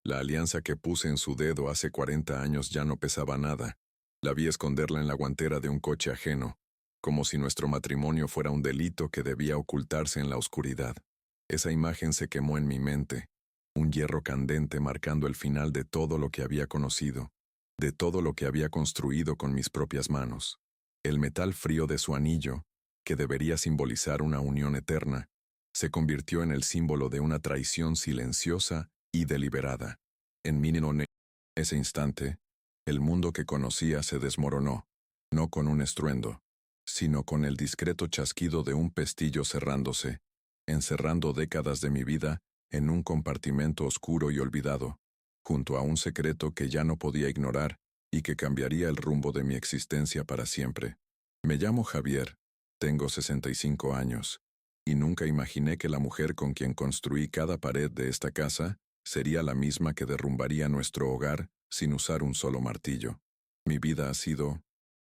La alianza que puse en su dedo hace 40 años ya no pesaba nada. La vi esconderla en la guantera de un coche ajeno, como si nuestro matrimonio fuera un delito que debía ocultarse en la oscuridad. Esa imagen se quemó en mi mente, un hierro candente marcando el final de todo lo que había conocido, de todo lo que había construido con mis propias manos. El metal frío de su anillo, que debería simbolizar una unión eterna, se convirtió en el símbolo de una traición silenciosa y deliberada. En ese instante, el mundo que conocía se desmoronó, no con un estruendo, sino con el discreto chasquido de un pestillo cerrándose, encerrando décadas de mi vida en un compartimento oscuro y olvidado, junto a un secreto que ya no podía ignorar y que cambiaría el rumbo de mi existencia para siempre. Me llamo Javier, tengo 65 años, y nunca imaginé que la mujer con quien construí cada pared de esta casa sería la misma que derrumbaría nuestro hogar sin usar un solo martillo. Mi vida ha sido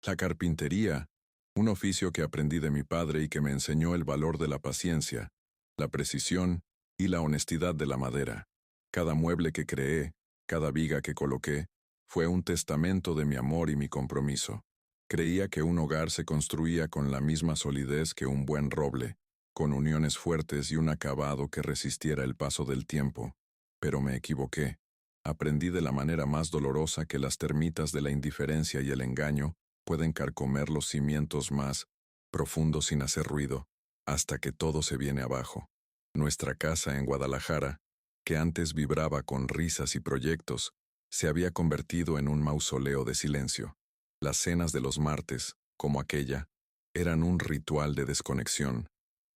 la carpintería, un oficio que aprendí de mi padre y que me enseñó el valor de la paciencia, la precisión y la honestidad de la madera. Cada mueble que creé, cada viga que coloqué, fue un testamento de mi amor y mi compromiso. Creía que un hogar se construía con la misma solidez que un buen roble, con uniones fuertes y un acabado que resistiera el paso del tiempo. Pero me equivoqué. Aprendí de la manera más dolorosa que las termitas de la indiferencia y el engaño pueden carcomer los cimientos más profundos sin hacer ruido, hasta que todo se viene abajo. Nuestra casa en Guadalajara, que antes vibraba con risas y proyectos, se había convertido en un mausoleo de silencio. Las cenas de los martes, como aquella, eran un ritual de desconexión.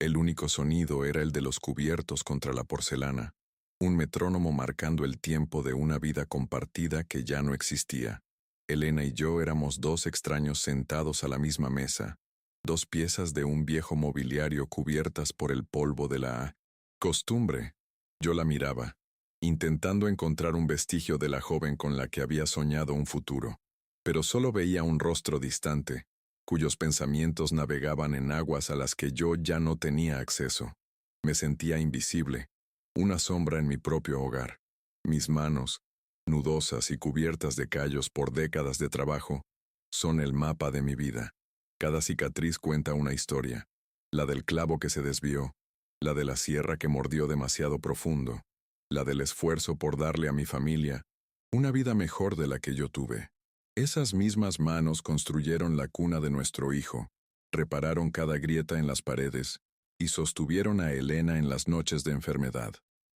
El único sonido era el de los cubiertos contra la porcelana, un metrónomo marcando el tiempo de una vida compartida que ya no existía. Elena y yo éramos dos extraños sentados a la misma mesa, dos piezas de un viejo mobiliario cubiertas por el polvo de la costumbre. Yo la miraba, intentando encontrar un vestigio de la joven con la que había soñado un futuro, pero solo veía un rostro distante, cuyos pensamientos navegaban en aguas a las que yo ya no tenía acceso. Me sentía invisible, una sombra en mi propio hogar. Mis manos, nudosas y cubiertas de callos por décadas de trabajo, son el mapa de mi vida. Cada cicatriz cuenta una historia, la del clavo que se desvió, la de la sierra que mordió demasiado profundo, la del esfuerzo por darle a mi familia una vida mejor de la que yo tuve. Esas mismas manos construyeron la cuna de nuestro hijo, repararon cada grieta en las paredes y sostuvieron a Elena en las noches de enfermedad.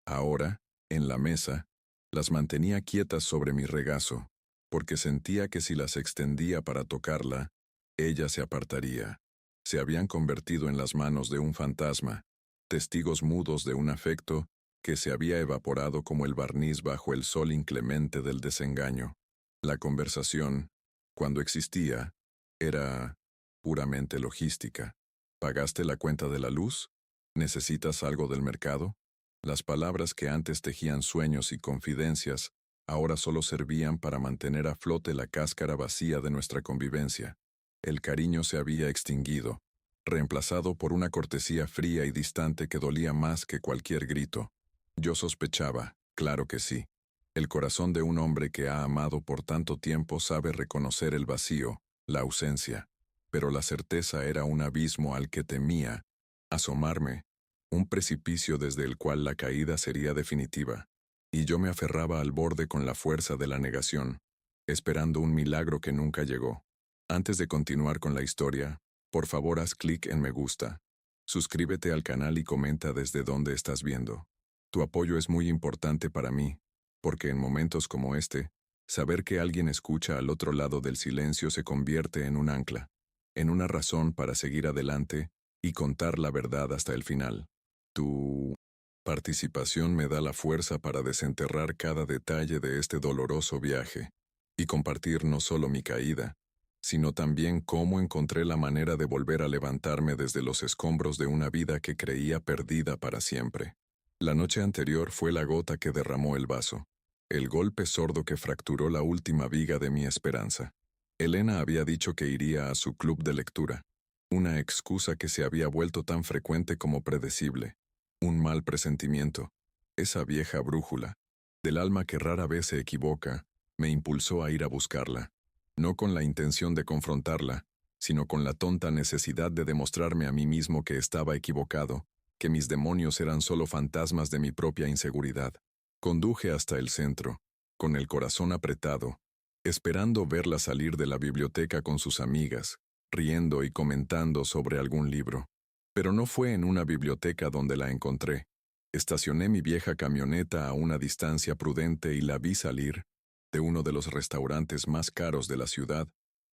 Ahora, en la mesa, las mantenía quietas sobre mi regazo, porque sentía que si las extendía para tocarla, ella se apartaría. Se habían convertido en las manos de un fantasma, testigos mudos de un afecto que se había evaporado como el barniz bajo el sol inclemente del desengaño. La conversación, cuando existía, era puramente logística. ¿Pagaste la cuenta de la luz? ¿Necesitas algo del mercado? Las palabras que antes tejían sueños y confidencias, ahora solo servían para mantener a flote la cáscara vacía de nuestra convivencia. El cariño se había extinguido, reemplazado por una cortesía fría y distante que dolía más que cualquier grito. Yo sospechaba, claro que sí. El corazón de un hombre que ha amado por tanto tiempo sabe reconocer el vacío, la ausencia, pero la certeza era un abismo al que temía asomarme, un precipicio desde el cual la caída sería definitiva, y yo me aferraba al borde con la fuerza de la negación, esperando un milagro que nunca llegó. Antes de continuar con la historia, por favor haz clic en me gusta, suscríbete al canal y comenta desde dónde estás viendo. Tu apoyo es muy importante para mí, porque en momentos como este, saber que alguien escucha al otro lado del silencio se convierte en un ancla, en una razón para seguir adelante y contar la verdad hasta el final. Tu participación me da la fuerza para desenterrar cada detalle de este doloroso viaje y compartir no solo mi caída, sino también cómo encontré la manera de volver a levantarme desde los escombros de una vida que creía perdida para siempre. La noche anterior fue la gota que derramó el vaso, el golpe sordo que fracturó la última viga de mi esperanza. Elena había dicho que iría a su club de lectura, una excusa que se había vuelto tan frecuente como predecible. Un mal presentimiento, esa vieja brújula, del alma que rara vez se equivoca, me impulsó a ir a buscarla, no con la intención de confrontarla, sino con la tonta necesidad de demostrarme a mí mismo que estaba equivocado, que mis demonios eran solo fantasmas de mi propia inseguridad. Conduje hasta el centro, con el corazón apretado, esperando verla salir de la biblioteca con sus amigas, riendo y comentando sobre algún libro. Pero no fue en una biblioteca donde la encontré. Estacioné mi vieja camioneta a una distancia prudente y la vi salir de uno de los restaurantes más caros de la ciudad,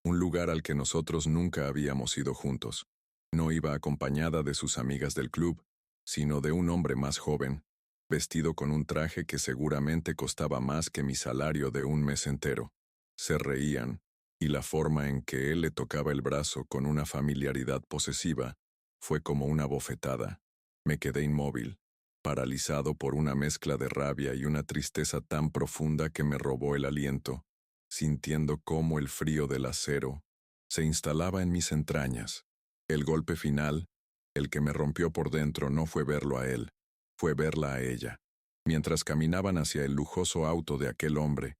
un lugar al que nosotros nunca habíamos ido juntos. No iba acompañada de sus amigas del club, sino de un hombre más joven, vestido con un traje que seguramente costaba más que mi salario de un mes entero. Se reían, y la forma en que él le tocaba el brazo con una familiaridad posesiva fue como una bofetada. Me quedé inmóvil, paralizado por una mezcla de rabia y una tristeza tan profunda que me robó el aliento, sintiendo cómo el frío del acero se instalaba en mis entrañas. El golpe final, el que me rompió por dentro, no fue verlo a él, fue verla a ella. Mientras caminaban hacia el lujoso auto de aquel hombre,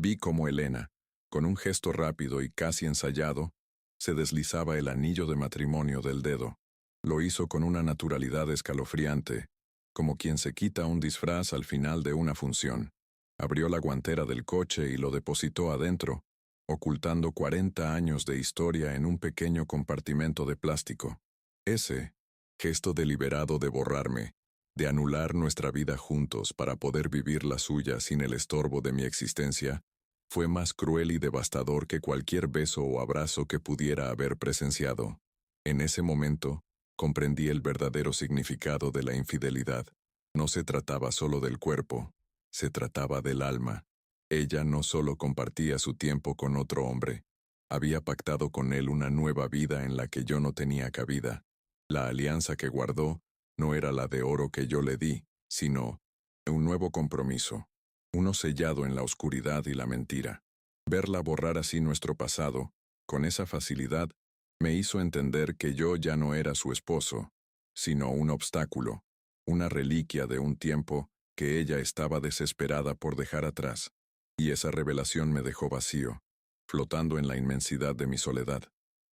vi cómo Elena, con un gesto rápido y casi ensayado, se deslizaba el anillo de matrimonio del dedo. Lo hizo con una naturalidad escalofriante, como quien se quita un disfraz al final de una función. Abrió la guantera del coche y lo depositó adentro, ocultando 40 años de historia en un pequeño compartimento de plástico. Ese gesto deliberado de borrarme, de anular nuestra vida juntos para poder vivir la suya sin el estorbo de mi existencia, fue más cruel y devastador que cualquier beso o abrazo que pudiera haber presenciado. En ese momento, comprendí el verdadero significado de la infidelidad. No se trataba solo del cuerpo, se trataba del alma. Ella no solo compartía su tiempo con otro hombre, había pactado con él una nueva vida en la que yo no tenía cabida. La alianza que guardó no era la de oro que yo le di, sino un nuevo compromiso, uno sellado en la oscuridad y la mentira. Verla borrar así nuestro pasado, con esa facilidad, me hizo entender que yo ya no era su esposo, sino un obstáculo, una reliquia de un tiempo que ella estaba desesperada por dejar atrás. Y esa revelación me dejó vacío, flotando en la inmensidad de mi soledad.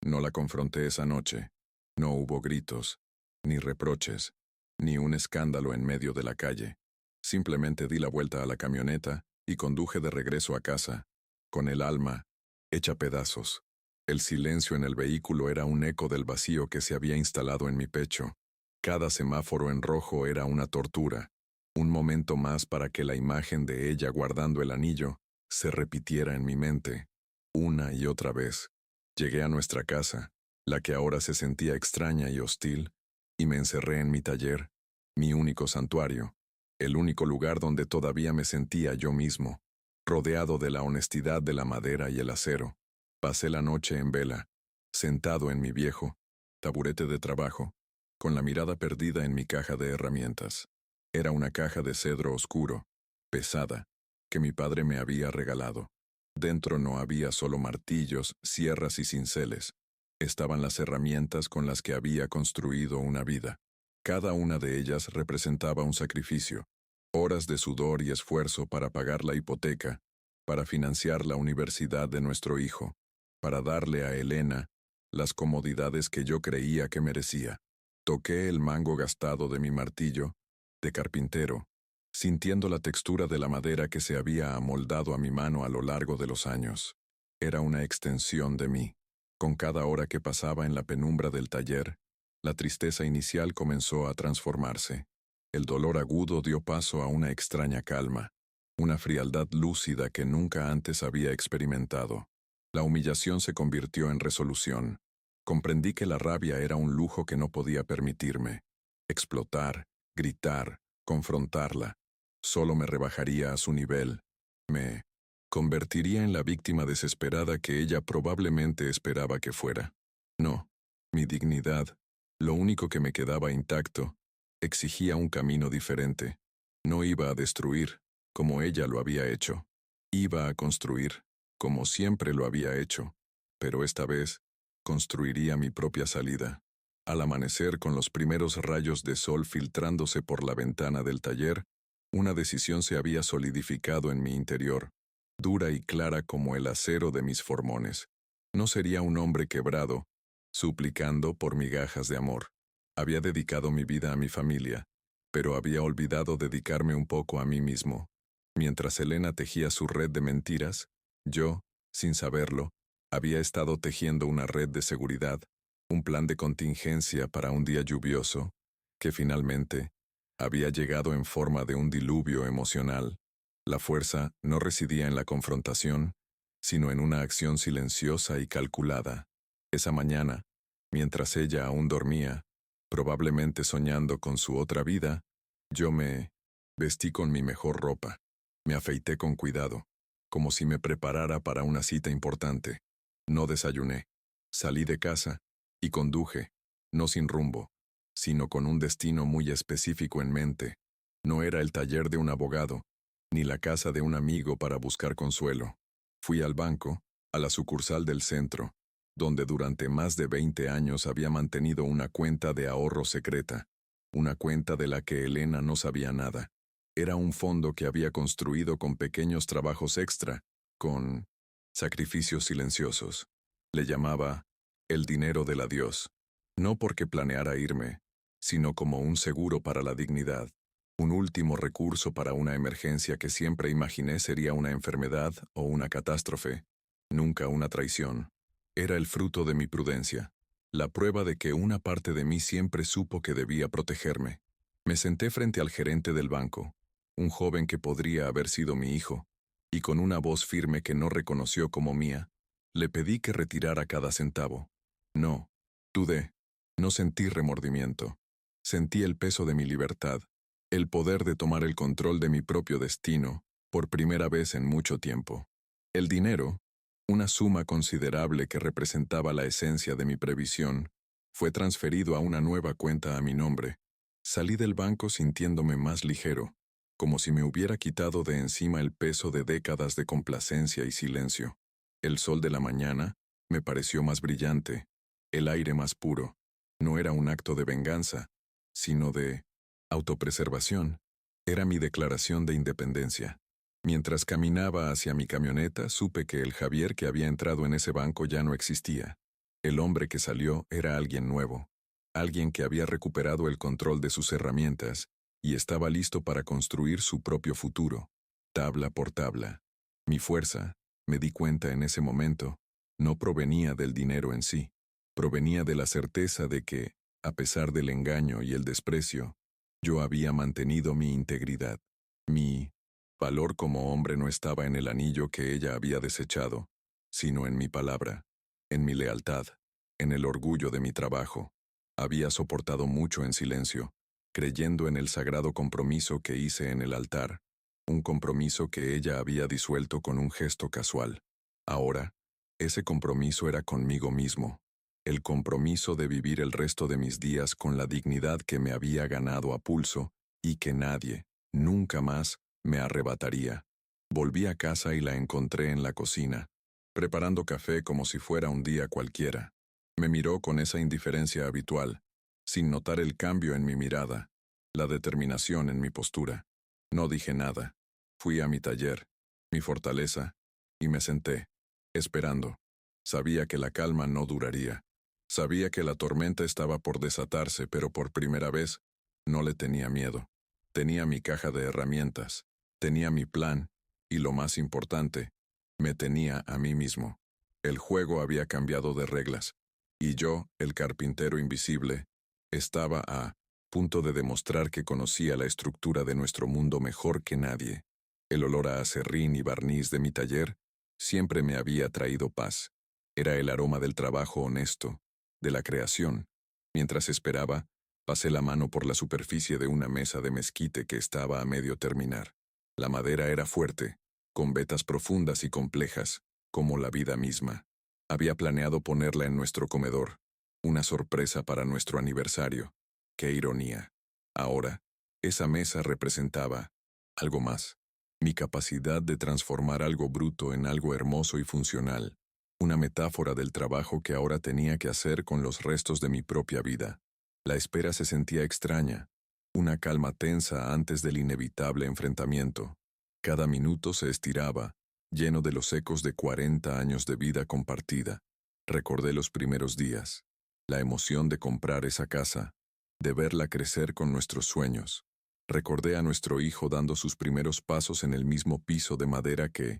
No la confronté esa noche. No hubo gritos, ni reproches, ni un escándalo en medio de la calle. Simplemente di la vuelta a la camioneta y conduje de regreso a casa, con el alma hecha pedazos. El silencio en el vehículo era un eco del vacío que se había instalado en mi pecho. Cada semáforo en rojo era una tortura, un momento más para que la imagen de ella guardando el anillo se repitiera en mi mente, una y otra vez. Llegué a nuestra casa, la que ahora se sentía extraña y hostil, y me encerré en mi taller, mi único santuario, el único lugar donde todavía me sentía yo mismo, rodeado de la honestidad de la madera y el acero. Pasé la noche en vela, sentado en mi viejo taburete de trabajo, con la mirada perdida en mi caja de herramientas. Era una caja de cedro oscuro, pesada, que mi padre me había regalado. Dentro no había solo martillos, sierras y cinceles. Estaban las herramientas con las que había construido una vida. Cada una de ellas representaba un sacrificio, horas de sudor y esfuerzo para pagar la hipoteca, para financiar la universidad de nuestro hijo, para darle a Elena las comodidades que yo creía que merecía. Toqué el mango gastado de mi martillo, de carpintero, sintiendo la textura de la madera que se había amoldado a mi mano a lo largo de los años. Era una extensión de mí. Con cada hora que pasaba en la penumbra del taller, la tristeza inicial comenzó a transformarse. El dolor agudo dio paso a una extraña calma, una frialdad lúcida que nunca antes había experimentado. La humillación se convirtió en resolución. Comprendí que la rabia era un lujo que no podía permitirme. Explotar, gritar, confrontarla, solo me rebajaría a su nivel. Me convertiría en la víctima desesperada que ella probablemente esperaba que fuera. No, mi dignidad, lo único que me quedaba intacto, exigía un camino diferente. No iba a destruir, como ella lo había hecho. Iba a construir, como siempre lo había hecho. Pero esta vez, construiría mi propia salida. Al amanecer, con los primeros rayos de sol filtrándose por la ventana del taller, Una decisión se había solidificado en mi interior, dura y clara como el acero de mis formones. No sería un hombre quebrado, suplicando por migajas de amor. Había dedicado mi vida a mi familia, pero había olvidado dedicarme un poco a mí mismo. Mientras Elena tejía su red de mentiras, yo, sin saberlo, había estado tejiendo una red de seguridad, un plan de contingencia para un día lluvioso, que finalmente había llegado en forma de un diluvio emocional. La fuerza no residía en la confrontación, sino en una acción silenciosa y calculada. Esa mañana, mientras ella aún dormía, probablemente soñando con su otra vida, yo me vestí con mi mejor ropa. Me afeité con cuidado, como si me preparara para una cita importante. No desayuné. Salí de casa y conduje, no sin rumbo, sino con un destino muy específico en mente. No era el taller de un abogado, ni la casa de un amigo para buscar consuelo. Fui al banco, a la sucursal del centro, donde durante más de 20 años había mantenido una cuenta de ahorro secreta, una cuenta de la que Elena no sabía nada. Era un fondo que había construido con pequeños trabajos extra, con sacrificios silenciosos. Le llamaba el dinero del adiós, no porque planeara irme, sino como un seguro para la dignidad, un último recurso para una emergencia que siempre imaginé sería una enfermedad o una catástrofe, nunca una traición. Era el fruto de mi prudencia, la prueba de que una parte de mí siempre supo que debía protegerme. Me senté frente al gerente del banco, un joven que podría haber sido mi hijo, y con una voz firme que no reconoció como mía, le pedí que retirara cada centavo. No, dudé, no sentí remordimiento. Sentí el peso de mi libertad, el poder de tomar el control de mi propio destino, por primera vez en mucho tiempo. El dinero, una suma considerable que representaba la esencia de mi previsión, fue transferido a una nueva cuenta a mi nombre. Salí del banco sintiéndome más ligero, como si me hubiera quitado de encima el peso de décadas de complacencia y silencio. El sol de la mañana me pareció más brillante, el aire más puro. No era un acto de venganza, sino de autopreservación. Era mi declaración de independencia. Mientras caminaba hacia mi camioneta, supe que el Javier que había entrado en ese banco ya no existía. El hombre que salió era alguien nuevo, alguien que había recuperado el control de sus herramientas y estaba listo para construir su propio futuro, tabla por tabla. Mi fuerza, me di cuenta en ese momento, no provenía del dinero en sí, provenía de la certeza de que, a pesar del engaño y el desprecio, yo había mantenido mi integridad. Mi valor como hombre no estaba en el anillo que ella había desechado, sino en mi palabra, en mi lealtad, en el orgullo de mi trabajo. Había soportado mucho en silencio, creyendo en el sagrado compromiso que hice en el altar, un compromiso que ella había disuelto con un gesto casual. Ahora, ese compromiso era conmigo mismo, el compromiso de vivir el resto de mis días con la dignidad que me había ganado a pulso y que nadie, nunca más, me arrebataría. Volví a casa y la encontré en la cocina, preparando café como si fuera un día cualquiera. Me miró con esa indiferencia habitual, sin notar el cambio en mi mirada, la determinación en mi postura. No dije nada. Fui a mi taller, mi fortaleza, y me senté, esperando. Sabía que la calma no duraría. Sabía que la tormenta estaba por desatarse, pero por primera vez no le tenía miedo. Tenía mi caja de herramientas, tenía mi plan, y lo más importante, me tenía a mí mismo. El juego había cambiado de reglas, y yo, el carpintero invisible, estaba a punto de demostrar que conocía la estructura de nuestro mundo mejor que nadie. El olor a acerrín y barniz de mi taller siempre me había traído paz. Era el aroma del trabajo honesto, de la creación. Mientras esperaba, pasé la mano por la superficie de una mesa de mezquite que estaba a medio terminar. La madera era fuerte, con vetas profundas y complejas, como la vida misma. Había planeado ponerla en nuestro comedor, una sorpresa para nuestro aniversario. ¡Qué ironía! Ahora, esa mesa representaba algo más. Mi capacidad de transformar algo bruto en algo hermoso y funcional. Una metáfora del trabajo que ahora tenía que hacer con los restos de mi propia vida. La espera se sentía extraña, una calma tensa antes del inevitable enfrentamiento. Cada minuto se estiraba, lleno de los ecos de 40 años de vida compartida. Recordé los primeros días, la emoción de comprar esa casa, de verla crecer con nuestros sueños. Recordé a nuestro hijo dando sus primeros pasos en el mismo piso de madera que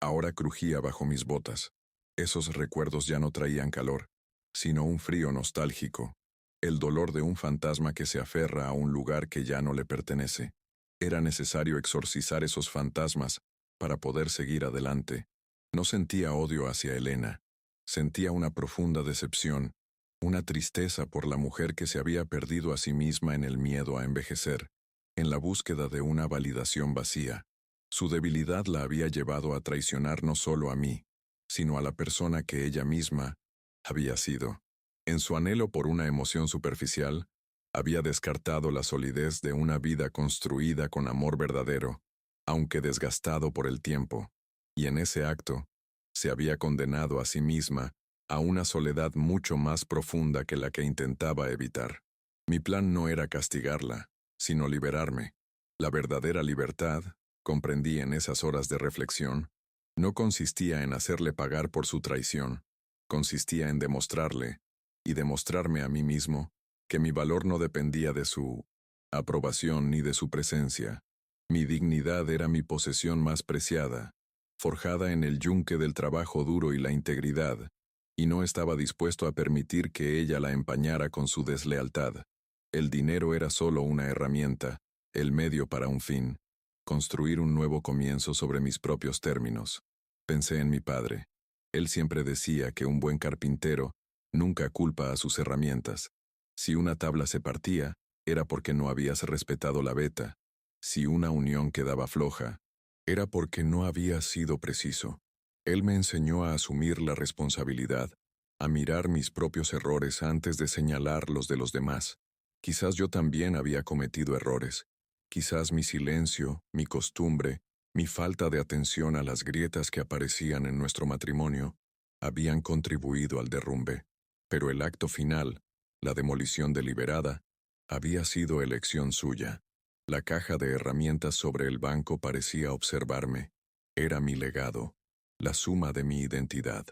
ahora crujía bajo mis botas. Esos recuerdos ya no traían calor, sino un frío nostálgico, el dolor de un fantasma que se aferra a un lugar que ya no le pertenece. Era necesario exorcizar esos fantasmas para poder seguir adelante. No sentía odio hacia Elena, sentía una profunda decepción, una tristeza por la mujer que se había perdido a sí misma en el miedo a envejecer, en la búsqueda de una validación vacía. Su debilidad la había llevado a traicionar no solo a mí, sino a la persona que ella misma había sido. En su anhelo por una emoción superficial, había descartado la solidez de una vida construida con amor verdadero, aunque desgastado por el tiempo, y en ese acto, se había condenado a sí misma a una soledad mucho más profunda que la que intentaba evitar. Mi plan no era castigarla, sino liberarme. La verdadera libertad, comprendí en esas horas de reflexión, no consistía en hacerle pagar por su traición, consistía en demostrarle, y demostrarme a mí mismo, que mi valor no dependía de su aprobación ni de su presencia. Mi dignidad era mi posesión más preciada, forjada en el yunque del trabajo duro y la integridad, y no estaba dispuesto a permitir que ella la empañara con su deslealtad. El dinero era solo una herramienta, el medio para un fin, construir un nuevo comienzo sobre mis propios términos. Pensé en mi padre. Él siempre decía que un buen carpintero nunca culpa a sus herramientas. Si una tabla se partía, era porque no habías respetado la veta. Si una unión quedaba floja, era porque no había sido preciso. Él me enseñó a asumir la responsabilidad, a mirar mis propios errores antes de señalar los de los demás. Quizás yo también había cometido errores. Quizás mi silencio, mi costumbre, mi falta de atención a las grietas que aparecían en nuestro matrimonio, habían contribuido al derrumbe. Pero el acto final, la demolición deliberada, había sido elección suya. La caja de herramientas sobre el banco parecía observarme. Era mi legado, la suma de mi identidad.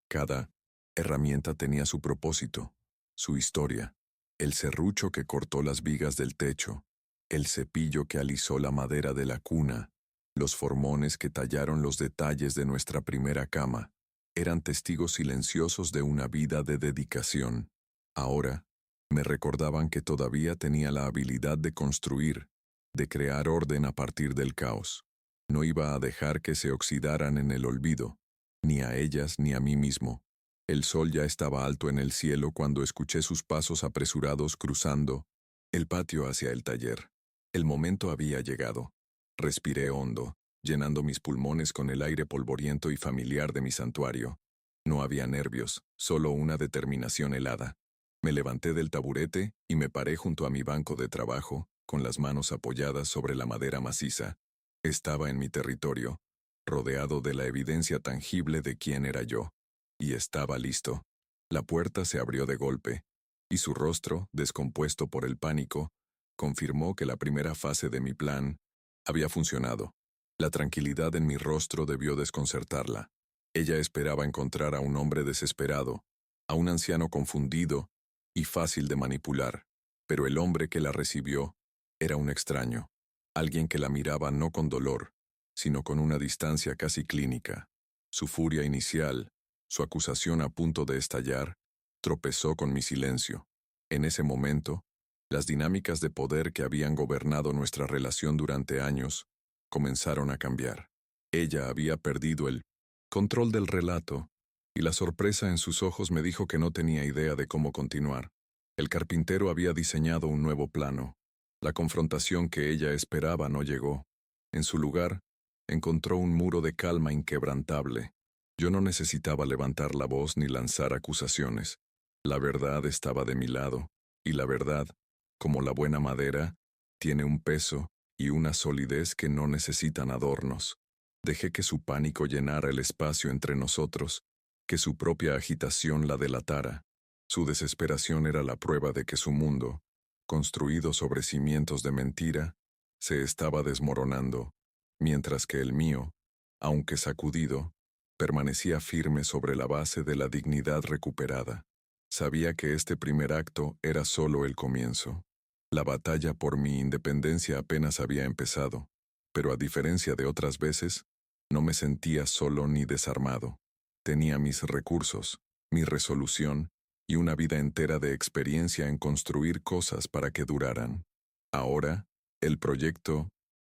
Cada herramienta tenía su propósito, su historia. El serrucho que cortó las vigas del techo, el cepillo que alisó la madera de la cuna, los formones que tallaron los detalles de nuestra primera cama, eran testigos silenciosos de una vida de dedicación. Ahora, me recordaban que todavía tenía la habilidad de construir, de crear orden a partir del caos. No iba a dejar que se oxidaran en el olvido, ni a ellas ni a mí mismo. El sol ya estaba alto en el cielo cuando escuché sus pasos apresurados cruzando el patio hacia el taller. El momento había llegado. Respiré hondo, llenando mis pulmones con el aire polvoriento y familiar de mi santuario. No había nervios, solo una determinación helada. Me levanté del taburete y me paré junto a mi banco de trabajo, con las manos apoyadas sobre la madera maciza. Estaba en mi territorio, rodeado de la evidencia tangible de quién era yo. Y estaba listo. La puerta se abrió de golpe, y su rostro, descompuesto por el pánico, confirmó que la primera fase de mi plan había funcionado. La tranquilidad en mi rostro debió desconcertarla. Ella esperaba encontrar a un hombre desesperado, a un anciano confundido y fácil de manipular, pero el hombre que la recibió era un extraño, alguien que la miraba no con dolor, sino con una distancia casi clínica. Su furia inicial, su acusación a punto de estallar, tropezó con mi silencio. En ese momento, las dinámicas de poder que habían gobernado nuestra relación durante años comenzaron a cambiar. Ella había perdido el control del relato, y la sorpresa en sus ojos me dijo que no tenía idea de cómo continuar. El carpintero había diseñado un nuevo plano. La confrontación que ella esperaba no llegó. En su lugar, encontró un muro de calma inquebrantable. Yo no necesitaba levantar la voz ni lanzar acusaciones. La verdad estaba de mi lado, y la verdad, como la buena madera, tiene un peso y una solidez que no necesitan adornos. Dejé que su pánico llenara el espacio entre nosotros, que su propia agitación la delatara. Su desesperación era la prueba de que su mundo, construido sobre cimientos de mentira, se estaba desmoronando, mientras que el mío, aunque sacudido, permanecía firme sobre la base de la dignidad recuperada. Sabía que este primer acto era solo el comienzo. La batalla por mi independencia apenas había empezado, pero a diferencia de otras veces, no me sentía solo ni desarmado. Tenía mis recursos, mi resolución y una vida entera de experiencia en construir cosas para que duraran. Ahora, el proyecto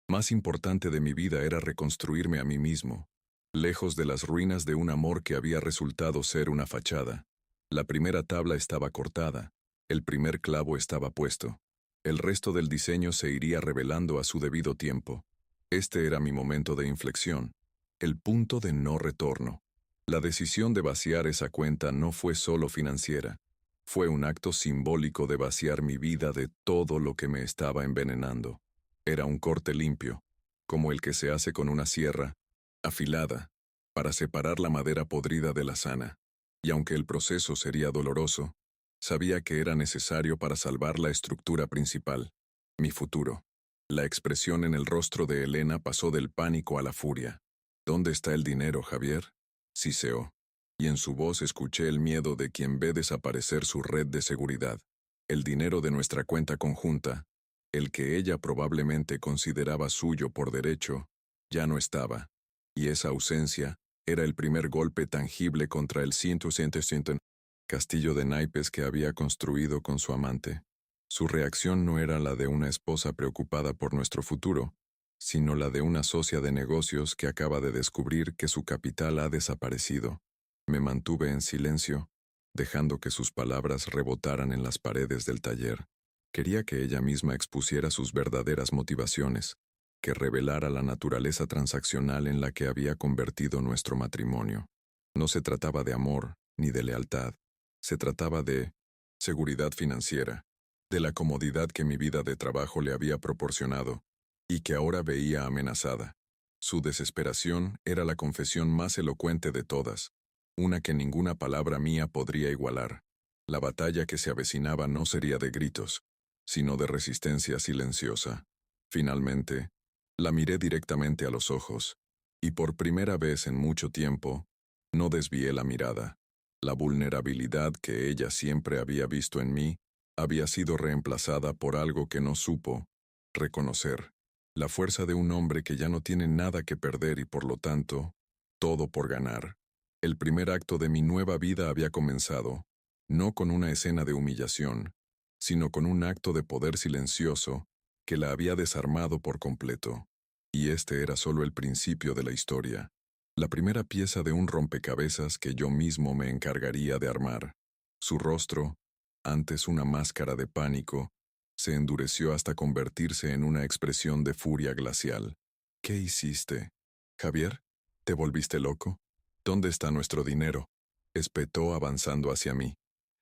más importante de mi vida era reconstruirme a mí mismo, lejos de las ruinas de un amor que había resultado ser una fachada. La primera tabla estaba cortada, el primer clavo estaba puesto. El resto del diseño se iría revelando a su debido tiempo. Este era mi momento de inflexión, el punto de no retorno. La decisión de vaciar esa cuenta no fue solo financiera, fue un acto simbólico de vaciar mi vida de todo lo que me estaba envenenando. Era un corte limpio, como el que se hace con una sierra, afilada, para separar la madera podrida de la sana. Y aunque el proceso sería doloroso, sabía que era necesario para salvar la estructura principal, mi futuro. La expresión en el rostro de Elena pasó del pánico a la furia. ¿Dónde está el dinero, Javier? Siseó. Y en su voz escuché el miedo de quien ve desaparecer su red de seguridad. El dinero de nuestra cuenta conjunta, el que ella probablemente consideraba suyo por derecho, ya no estaba. Y esa ausencia era el primer golpe tangible contra el 100% castillo de naipes que había construido con su amante. Su reacción no era la de una esposa preocupada por nuestro futuro, sino la de una socia de negocios que acaba de descubrir que su capital ha desaparecido. Me mantuve en silencio, dejando que sus palabras rebotaran en las paredes del taller. Quería que ella misma expusiera sus verdaderas motivaciones, que revelara la naturaleza transaccional en la que había convertido nuestro matrimonio. No se trataba de amor ni de lealtad, se trataba de seguridad financiera, de la comodidad que mi vida de trabajo le había proporcionado, y que ahora veía amenazada. Su desesperación era la confesión más elocuente de todas, una que ninguna palabra mía podría igualar. La batalla que se avecinaba no sería de gritos, sino de resistencia silenciosa. Finalmente, la miré directamente a los ojos, y por primera vez en mucho tiempo, no desvié la mirada. La vulnerabilidad que ella siempre había visto en mí había sido reemplazada por algo que no supo reconocer. La fuerza de un hombre que ya no tiene nada que perder y por lo tanto, todo por ganar. El primer acto de mi nueva vida había comenzado, no con una escena de humillación, sino con un acto de poder silencioso que la había desarmado por completo. Y este era solo el principio de la historia, la primera pieza de un rompecabezas que yo mismo me encargaría de armar. Su rostro, antes una máscara de pánico, se endureció hasta convertirse en una expresión de furia glacial. ¿Qué hiciste? ¿Javier? ¿Te volviste loco? ¿Dónde está nuestro dinero? Espetó avanzando hacia mí.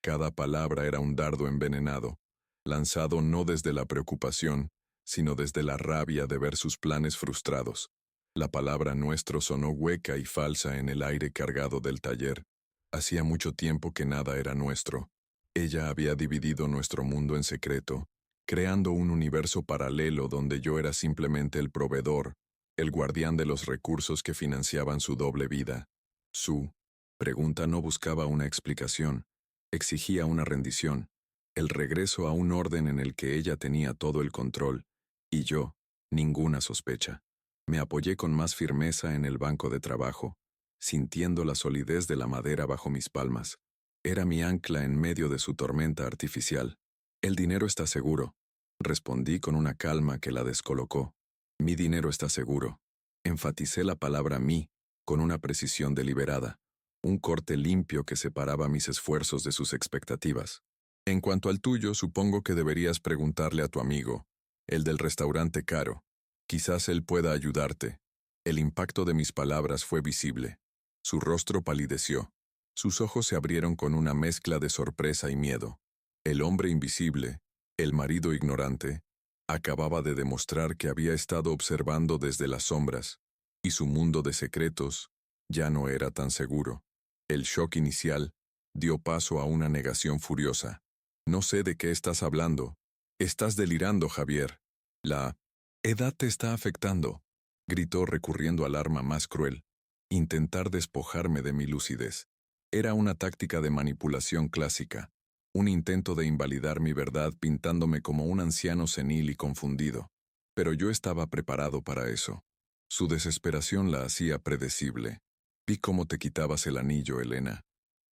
Cada palabra era un dardo envenenado, lanzado no desde la preocupación, sino desde la rabia de ver sus planes frustrados. La palabra nuestro sonó hueca y falsa en el aire cargado del taller. Hacía mucho tiempo que nada era nuestro. Ella había dividido nuestro mundo en secreto, creando un universo paralelo donde yo era simplemente el proveedor, el guardián de los recursos que financiaban su doble vida. Su pregunta no buscaba una explicación, exigía una rendición, el regreso a un orden en el que ella tenía todo el control, y yo, ninguna sospecha. Me apoyé con más firmeza en el banco de trabajo, sintiendo la solidez de la madera bajo mis palmas. Era mi ancla en medio de su tormenta artificial. El dinero está seguro, respondí con una calma que la descolocó. Mi dinero está seguro. Enfaticé la palabra mí con una precisión deliberada, un corte limpio que separaba mis esfuerzos de sus expectativas. En cuanto al tuyo, supongo que deberías preguntarle a tu amigo, el del restaurante caro. Quizás él pueda ayudarte. El impacto de mis palabras fue visible. Su rostro palideció. Sus ojos se abrieron con una mezcla de sorpresa y miedo. El hombre invisible, el marido ignorante, acababa de demostrar que había estado observando desde las sombras, y su mundo de secretos ya no era tan seguro. El shock inicial dio paso a una negación furiosa. No sé de qué estás hablando. Estás delirando, Javier. La edad te está afectando, gritó recurriendo al arma más cruel. Intentar despojarme de mi lucidez. Era una táctica de manipulación clásica, un intento de invalidar mi verdad pintándome como un anciano senil y confundido. Pero yo estaba preparado para eso. Su desesperación la hacía predecible. Vi cómo te quitabas el anillo, Elena.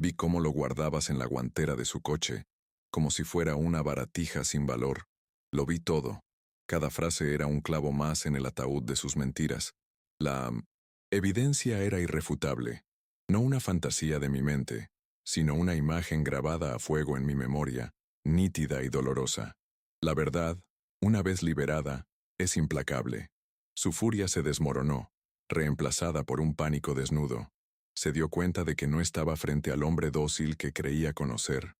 Vi cómo lo guardabas en la guantera de su coche, como si fuera una baratija sin valor. Lo vi todo. Cada frase era un clavo más en el ataúd de sus mentiras. La evidencia era irrefutable. No una fantasía de mi mente, sino una imagen grabada a fuego en mi memoria, nítida y dolorosa. La verdad, una vez liberada, es implacable. Su furia se desmoronó, reemplazada por un pánico desnudo. Se dio cuenta de que no estaba frente al hombre dócil que creía conocer.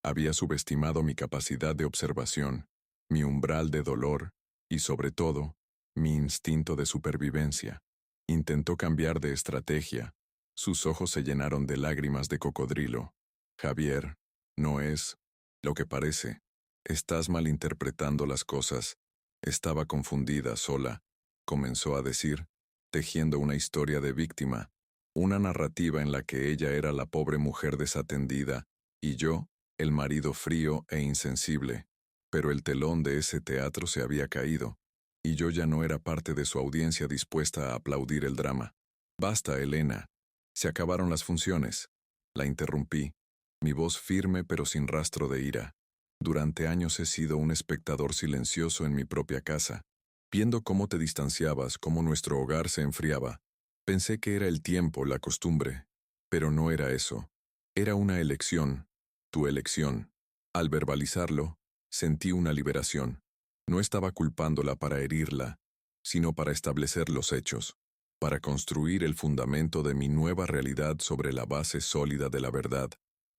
Había subestimado mi capacidad de observación, mi umbral de dolor y, sobre todo, mi instinto de supervivencia. Intentó cambiar de estrategia. Sus ojos se llenaron de lágrimas de cocodrilo. Javier, no es lo que parece. Estás malinterpretando las cosas. Estaba confundida, sola, comenzó a decir, tejiendo una historia de víctima, una narrativa en la que ella era la pobre mujer desatendida y yo, el marido frío e insensible. Pero el telón de ese teatro se había caído, y yo ya no era parte de su audiencia dispuesta a aplaudir el drama. Basta, Elena. Se acabaron las funciones. La interrumpí, mi voz firme pero sin rastro de ira. Durante años he sido un espectador silencioso en mi propia casa, viendo cómo te distanciabas, cómo nuestro hogar se enfriaba. Pensé que era el tiempo, la costumbre, pero no era eso. Era una elección, tu elección. Al verbalizarlo, sentí una liberación. No estaba culpándola para herirla, sino para establecer los hechos, para construir el fundamento de mi nueva realidad sobre la base sólida de la verdad,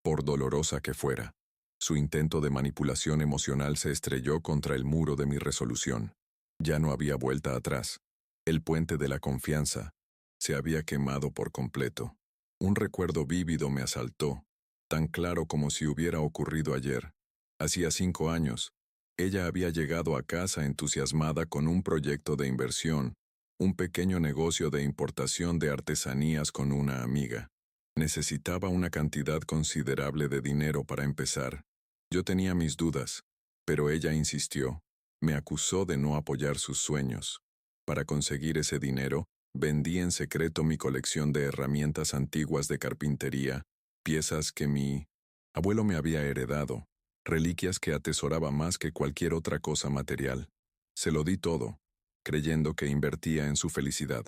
por dolorosa que fuera. Su intento de manipulación emocional se estrelló contra el muro de mi resolución. Ya no había vuelta atrás. El puente de la confianza se había quemado por completo. Un recuerdo vívido me asaltó, tan claro como si hubiera ocurrido ayer. Hacía 5 años, ella había llegado a casa entusiasmada con un proyecto de inversión, un pequeño negocio de importación de artesanías con una amiga. Necesitaba una cantidad considerable de dinero para empezar. Yo tenía mis dudas, pero ella insistió. Me acusó de no apoyar sus sueños. Para conseguir ese dinero, vendí en secreto mi colección de herramientas antiguas de carpintería, piezas que mi abuelo me había heredado, reliquias que atesoraba más que cualquier otra cosa material. Se lo di todo, creyendo que invertía en su felicidad.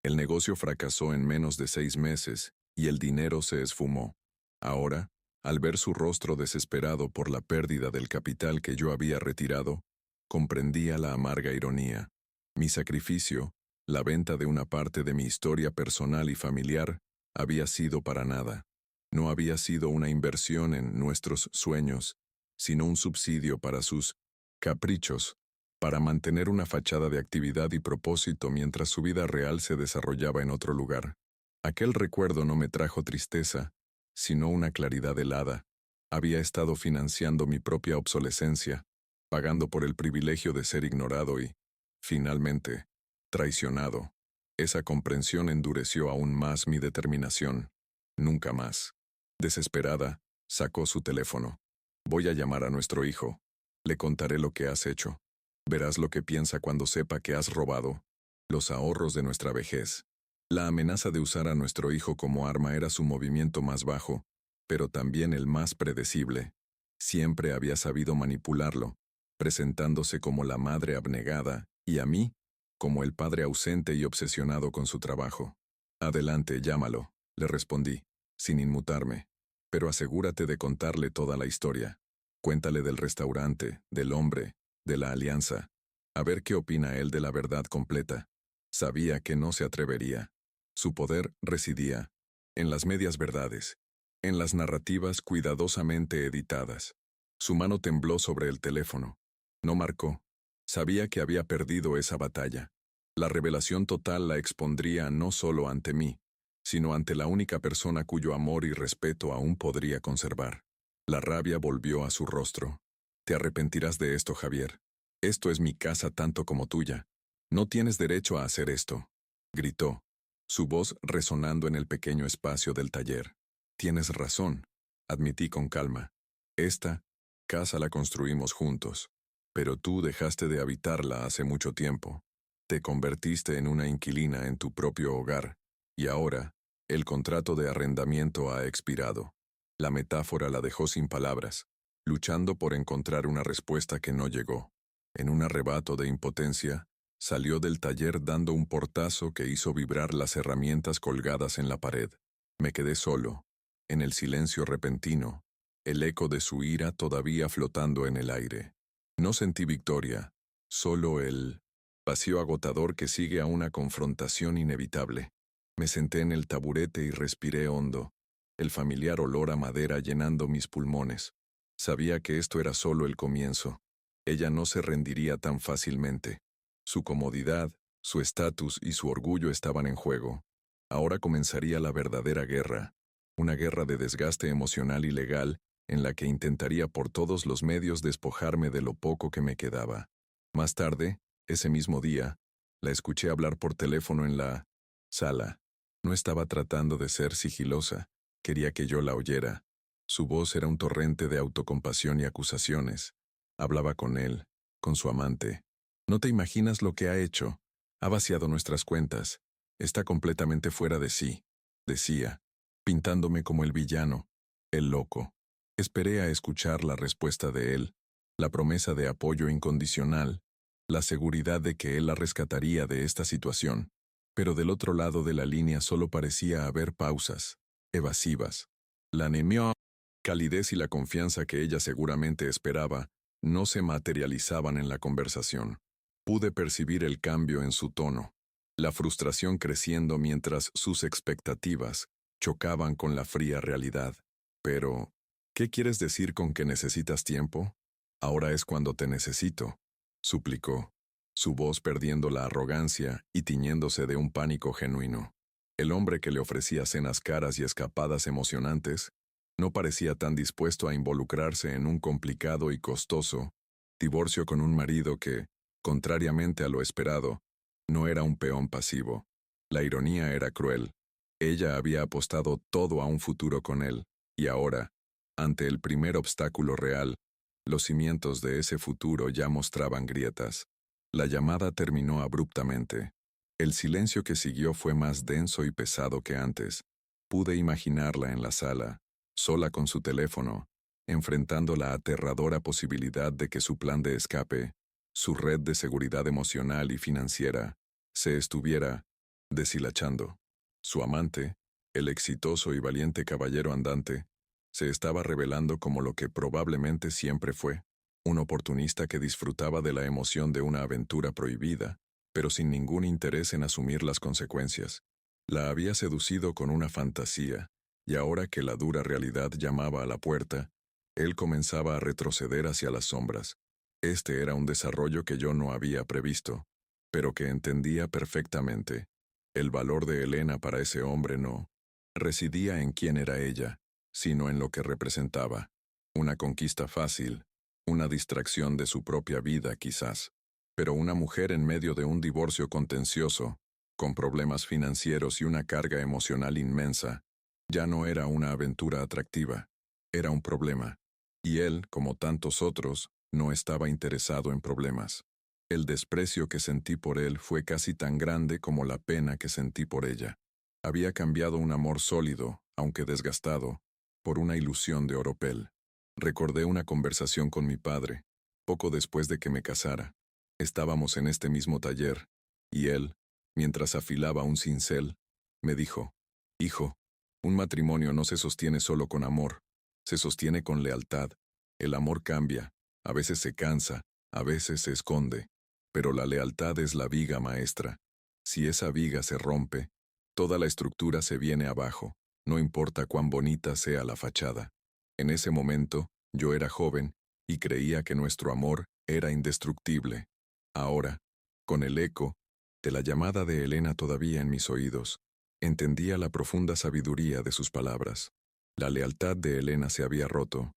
El negocio fracasó en menos de 6 meses, y el dinero se esfumó. Ahora, al ver su rostro desesperado por la pérdida del capital que yo había retirado, comprendía la amarga ironía. Mi sacrificio, la venta de una parte de mi historia personal y familiar, había sido para nada. No había sido una inversión en nuestros sueños, sino un subsidio para sus caprichos, para mantener una fachada de actividad y propósito mientras su vida real se desarrollaba en otro lugar. Aquel recuerdo no me trajo tristeza, sino una claridad helada. Había estado financiando mi propia obsolescencia, pagando por el privilegio de ser ignorado y, finalmente, traicionado. Esa comprensión endureció aún más mi determinación. Nunca más. Desesperada, sacó su teléfono. Voy a llamar a nuestro hijo. Le contaré lo que has hecho. Verás lo que piensa cuando sepa que has robado los ahorros de nuestra vejez. La amenaza de usar a nuestro hijo como arma era su movimiento más bajo, pero también el más predecible. Siempre había sabido manipularlo, presentándose como la madre abnegada, y a mí, como el padre ausente y obsesionado con su trabajo. Adelante, llámalo, le respondí, sin inmutarme, pero asegúrate de contarle toda la historia. Cuéntale del restaurante, del hombre, de la alianza, a ver qué opina él de la verdad completa. Sabía que no se atrevería. Su poder residía en las medias verdades, en las narrativas cuidadosamente editadas. Su mano tembló sobre el teléfono. No marcó. Sabía que había perdido esa batalla. La revelación total la expondría no solo ante mí, sino ante la única persona cuyo amor y respeto aún podría conservar. La rabia volvió a su rostro. Te arrepentirás de esto, Javier. Esto es mi casa tanto como tuya. No tienes derecho a hacer esto, gritó, su voz resonando en el pequeño espacio del taller. Tienes razón, admití con calma. Esta casa la construimos juntos, pero tú dejaste de habitarla hace mucho tiempo. Te convertiste en una inquilina en tu propio hogar, y ahora, el contrato de arrendamiento ha expirado. La metáfora la dejó sin palabras, luchando por encontrar una respuesta que no llegó. En un arrebato de impotencia, salió del taller dando un portazo que hizo vibrar las herramientas colgadas en la pared. Me quedé solo, en el silencio repentino, el eco de su ira todavía flotando en el aire. No sentí victoria, solo el vacío agotador que sigue a una confrontación inevitable. Me senté en el taburete y respiré hondo, el familiar olor a madera llenando mis pulmones. Sabía que esto era solo el comienzo. Ella no se rendiría tan fácilmente. Su comodidad, su estatus y su orgullo estaban en juego. Ahora comenzaría la verdadera guerra, una guerra de desgaste emocional y legal en la que intentaría por todos los medios despojarme de lo poco que me quedaba. Más tarde, ese mismo día, la escuché hablar por teléfono en la sala. No estaba tratando de ser sigilosa, quería que yo la oyera. Su voz era un torrente de autocompasión y acusaciones. Hablaba con él, con su amante. No te imaginas lo que ha hecho. Ha vaciado nuestras cuentas. Está completamente fuera de sí, decía, pintándome como el villano, el loco. Esperé a escuchar la respuesta de él, la promesa de apoyo incondicional, la seguridad de que él la rescataría de esta situación. Pero del otro lado de la línea solo parecía haber pausas, evasivas. La anemia, calidez y la confianza que ella seguramente esperaba no se materializaban en la conversación. Pude percibir el cambio en su tono, la frustración creciendo mientras sus expectativas chocaban con la fría realidad. Pero, ¿qué quieres decir con que necesitas tiempo? Ahora es cuando te necesito, suplicó, su voz perdiendo la arrogancia y tiñéndose de un pánico genuino. El hombre que le ofrecía cenas caras y escapadas emocionantes no parecía tan dispuesto a involucrarse en un complicado y costoso divorcio con un marido que, contrariamente a lo esperado, no era un peón pasivo. La ironía era cruel. Ella había apostado todo a un futuro con él, y ahora, ante el primer obstáculo real, los cimientos de ese futuro ya mostraban grietas. La llamada terminó abruptamente. El silencio que siguió fue más denso y pesado que antes. Pude imaginarla en la sala, sola con su teléfono, enfrentando la aterradora posibilidad de que su plan de escape, su red de seguridad emocional y financiera, se estuviera deshilachando. Su amante, el exitoso y valiente caballero andante, se estaba revelando como lo que probablemente siempre fue, un oportunista que disfrutaba de la emoción de una aventura prohibida, pero sin ningún interés en asumir las consecuencias. La había seducido con una fantasía, y ahora que la dura realidad llamaba a la puerta, él comenzaba a retroceder hacia las sombras. Este era un desarrollo que yo no había previsto, pero que entendía perfectamente. El valor de Elena para ese hombre no residía en quién era ella, sino en lo que representaba. Una conquista fácil, una distracción de su propia vida quizás, pero una mujer en medio de un divorcio contencioso, con problemas financieros y una carga emocional inmensa, ya no era una aventura atractiva, era un problema. Y él, como tantos otros, no estaba interesado en problemas. El desprecio que sentí por él fue casi tan grande como la pena que sentí por ella. Había cambiado un amor sólido, aunque desgastado, por una ilusión de oropel. Recordé una conversación con mi padre, poco después de que me casara. Estábamos en este mismo taller, y él, mientras afilaba un cincel, me dijo, «Hijo, un matrimonio no se sostiene solo con amor, se sostiene con lealtad. El amor cambia, a veces se cansa, a veces se esconde, pero la lealtad es la viga maestra. Si esa viga se rompe, toda la estructura se viene abajo, no importa cuán bonita sea la fachada». En ese momento, yo era joven y creía que nuestro amor era indestructible. Ahora, con el eco de la llamada de Elena todavía en mis oídos, entendía la profunda sabiduría de sus palabras. La lealtad de Elena se había roto,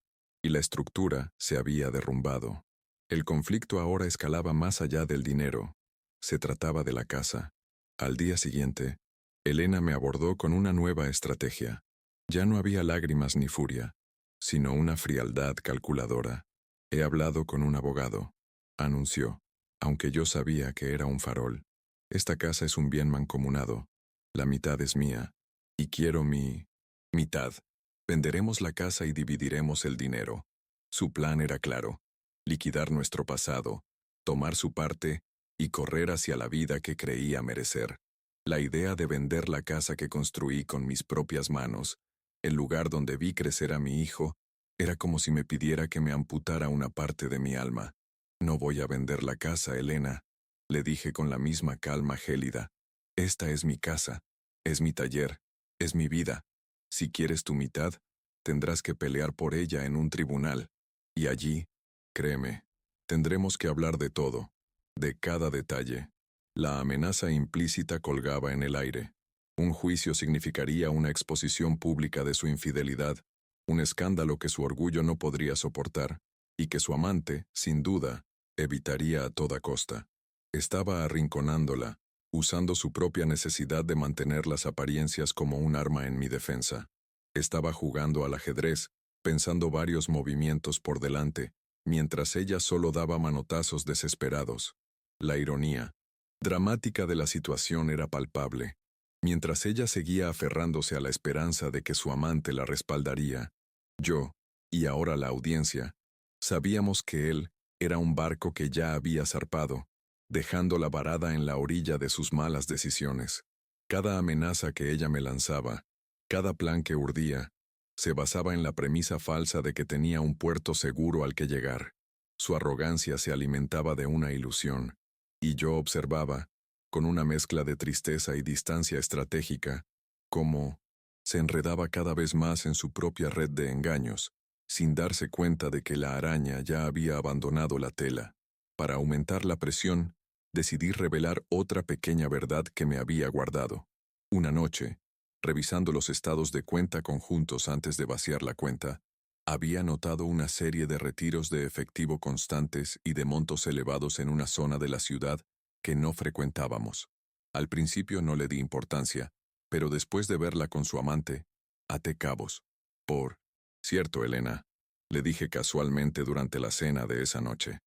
y la estructura se había derrumbado. El conflicto ahora escalaba más allá del dinero. Se trataba de la casa. Al día siguiente, Elena me abordó con una nueva estrategia. Ya no había lágrimas ni furia, sino una frialdad calculadora. He hablado con un abogado, anunció, aunque yo sabía que era un farol. Esta casa es un bien mancomunado. La mitad es mía, y quiero mi mitad. Venderemos la casa y dividiremos el dinero. Su plan era claro: liquidar nuestro pasado, tomar su parte y correr hacia la vida que creía merecer. La idea de vender la casa que construí con mis propias manos, el lugar donde vi crecer a mi hijo, era como si me pidiera que me amputara una parte de mi alma. No voy a vender la casa, Elena, le dije con la misma calma gélida. Esta es mi casa, es mi taller, es mi vida. Si quieres tu mitad, tendrás que pelear por ella en un tribunal. Y allí, créeme, tendremos que hablar de todo, de cada detalle. La amenaza implícita colgaba en el aire. Un juicio significaría una exposición pública de su infidelidad, un escándalo que su orgullo no podría soportar, y que su amante, sin duda, evitaría a toda costa. Estaba arrinconándola, usando su propia necesidad de mantener las apariencias como un arma en mi defensa. Estaba jugando al ajedrez, pensando varios movimientos por delante, mientras ella solo daba manotazos desesperados. La ironía dramática de la situación era palpable. Mientras ella seguía aferrándose a la esperanza de que su amante la respaldaría, yo, y ahora la audiencia, sabíamos que él era un barco que ya había zarpado, dejándola varada en la orilla de sus malas decisiones. Cada amenaza que ella me lanzaba, cada plan que urdía, se basaba en la premisa falsa de que tenía un puerto seguro al que llegar. Su arrogancia se alimentaba de una ilusión, y yo observaba, con una mezcla de tristeza y distancia estratégica, cómo se enredaba cada vez más en su propia red de engaños, sin darse cuenta de que la araña ya había abandonado la tela. Para aumentar la presión, decidí revelar otra pequeña verdad que me había guardado. Una noche, revisando los estados de cuenta conjuntos antes de vaciar la cuenta, había notado una serie de retiros de efectivo constantes y de montos elevados en una zona de la ciudad que no frecuentábamos. Al principio no le di importancia, pero después de verla con su amante, até cabos. Por cierto, Elena, le dije casualmente durante la cena de esa noche,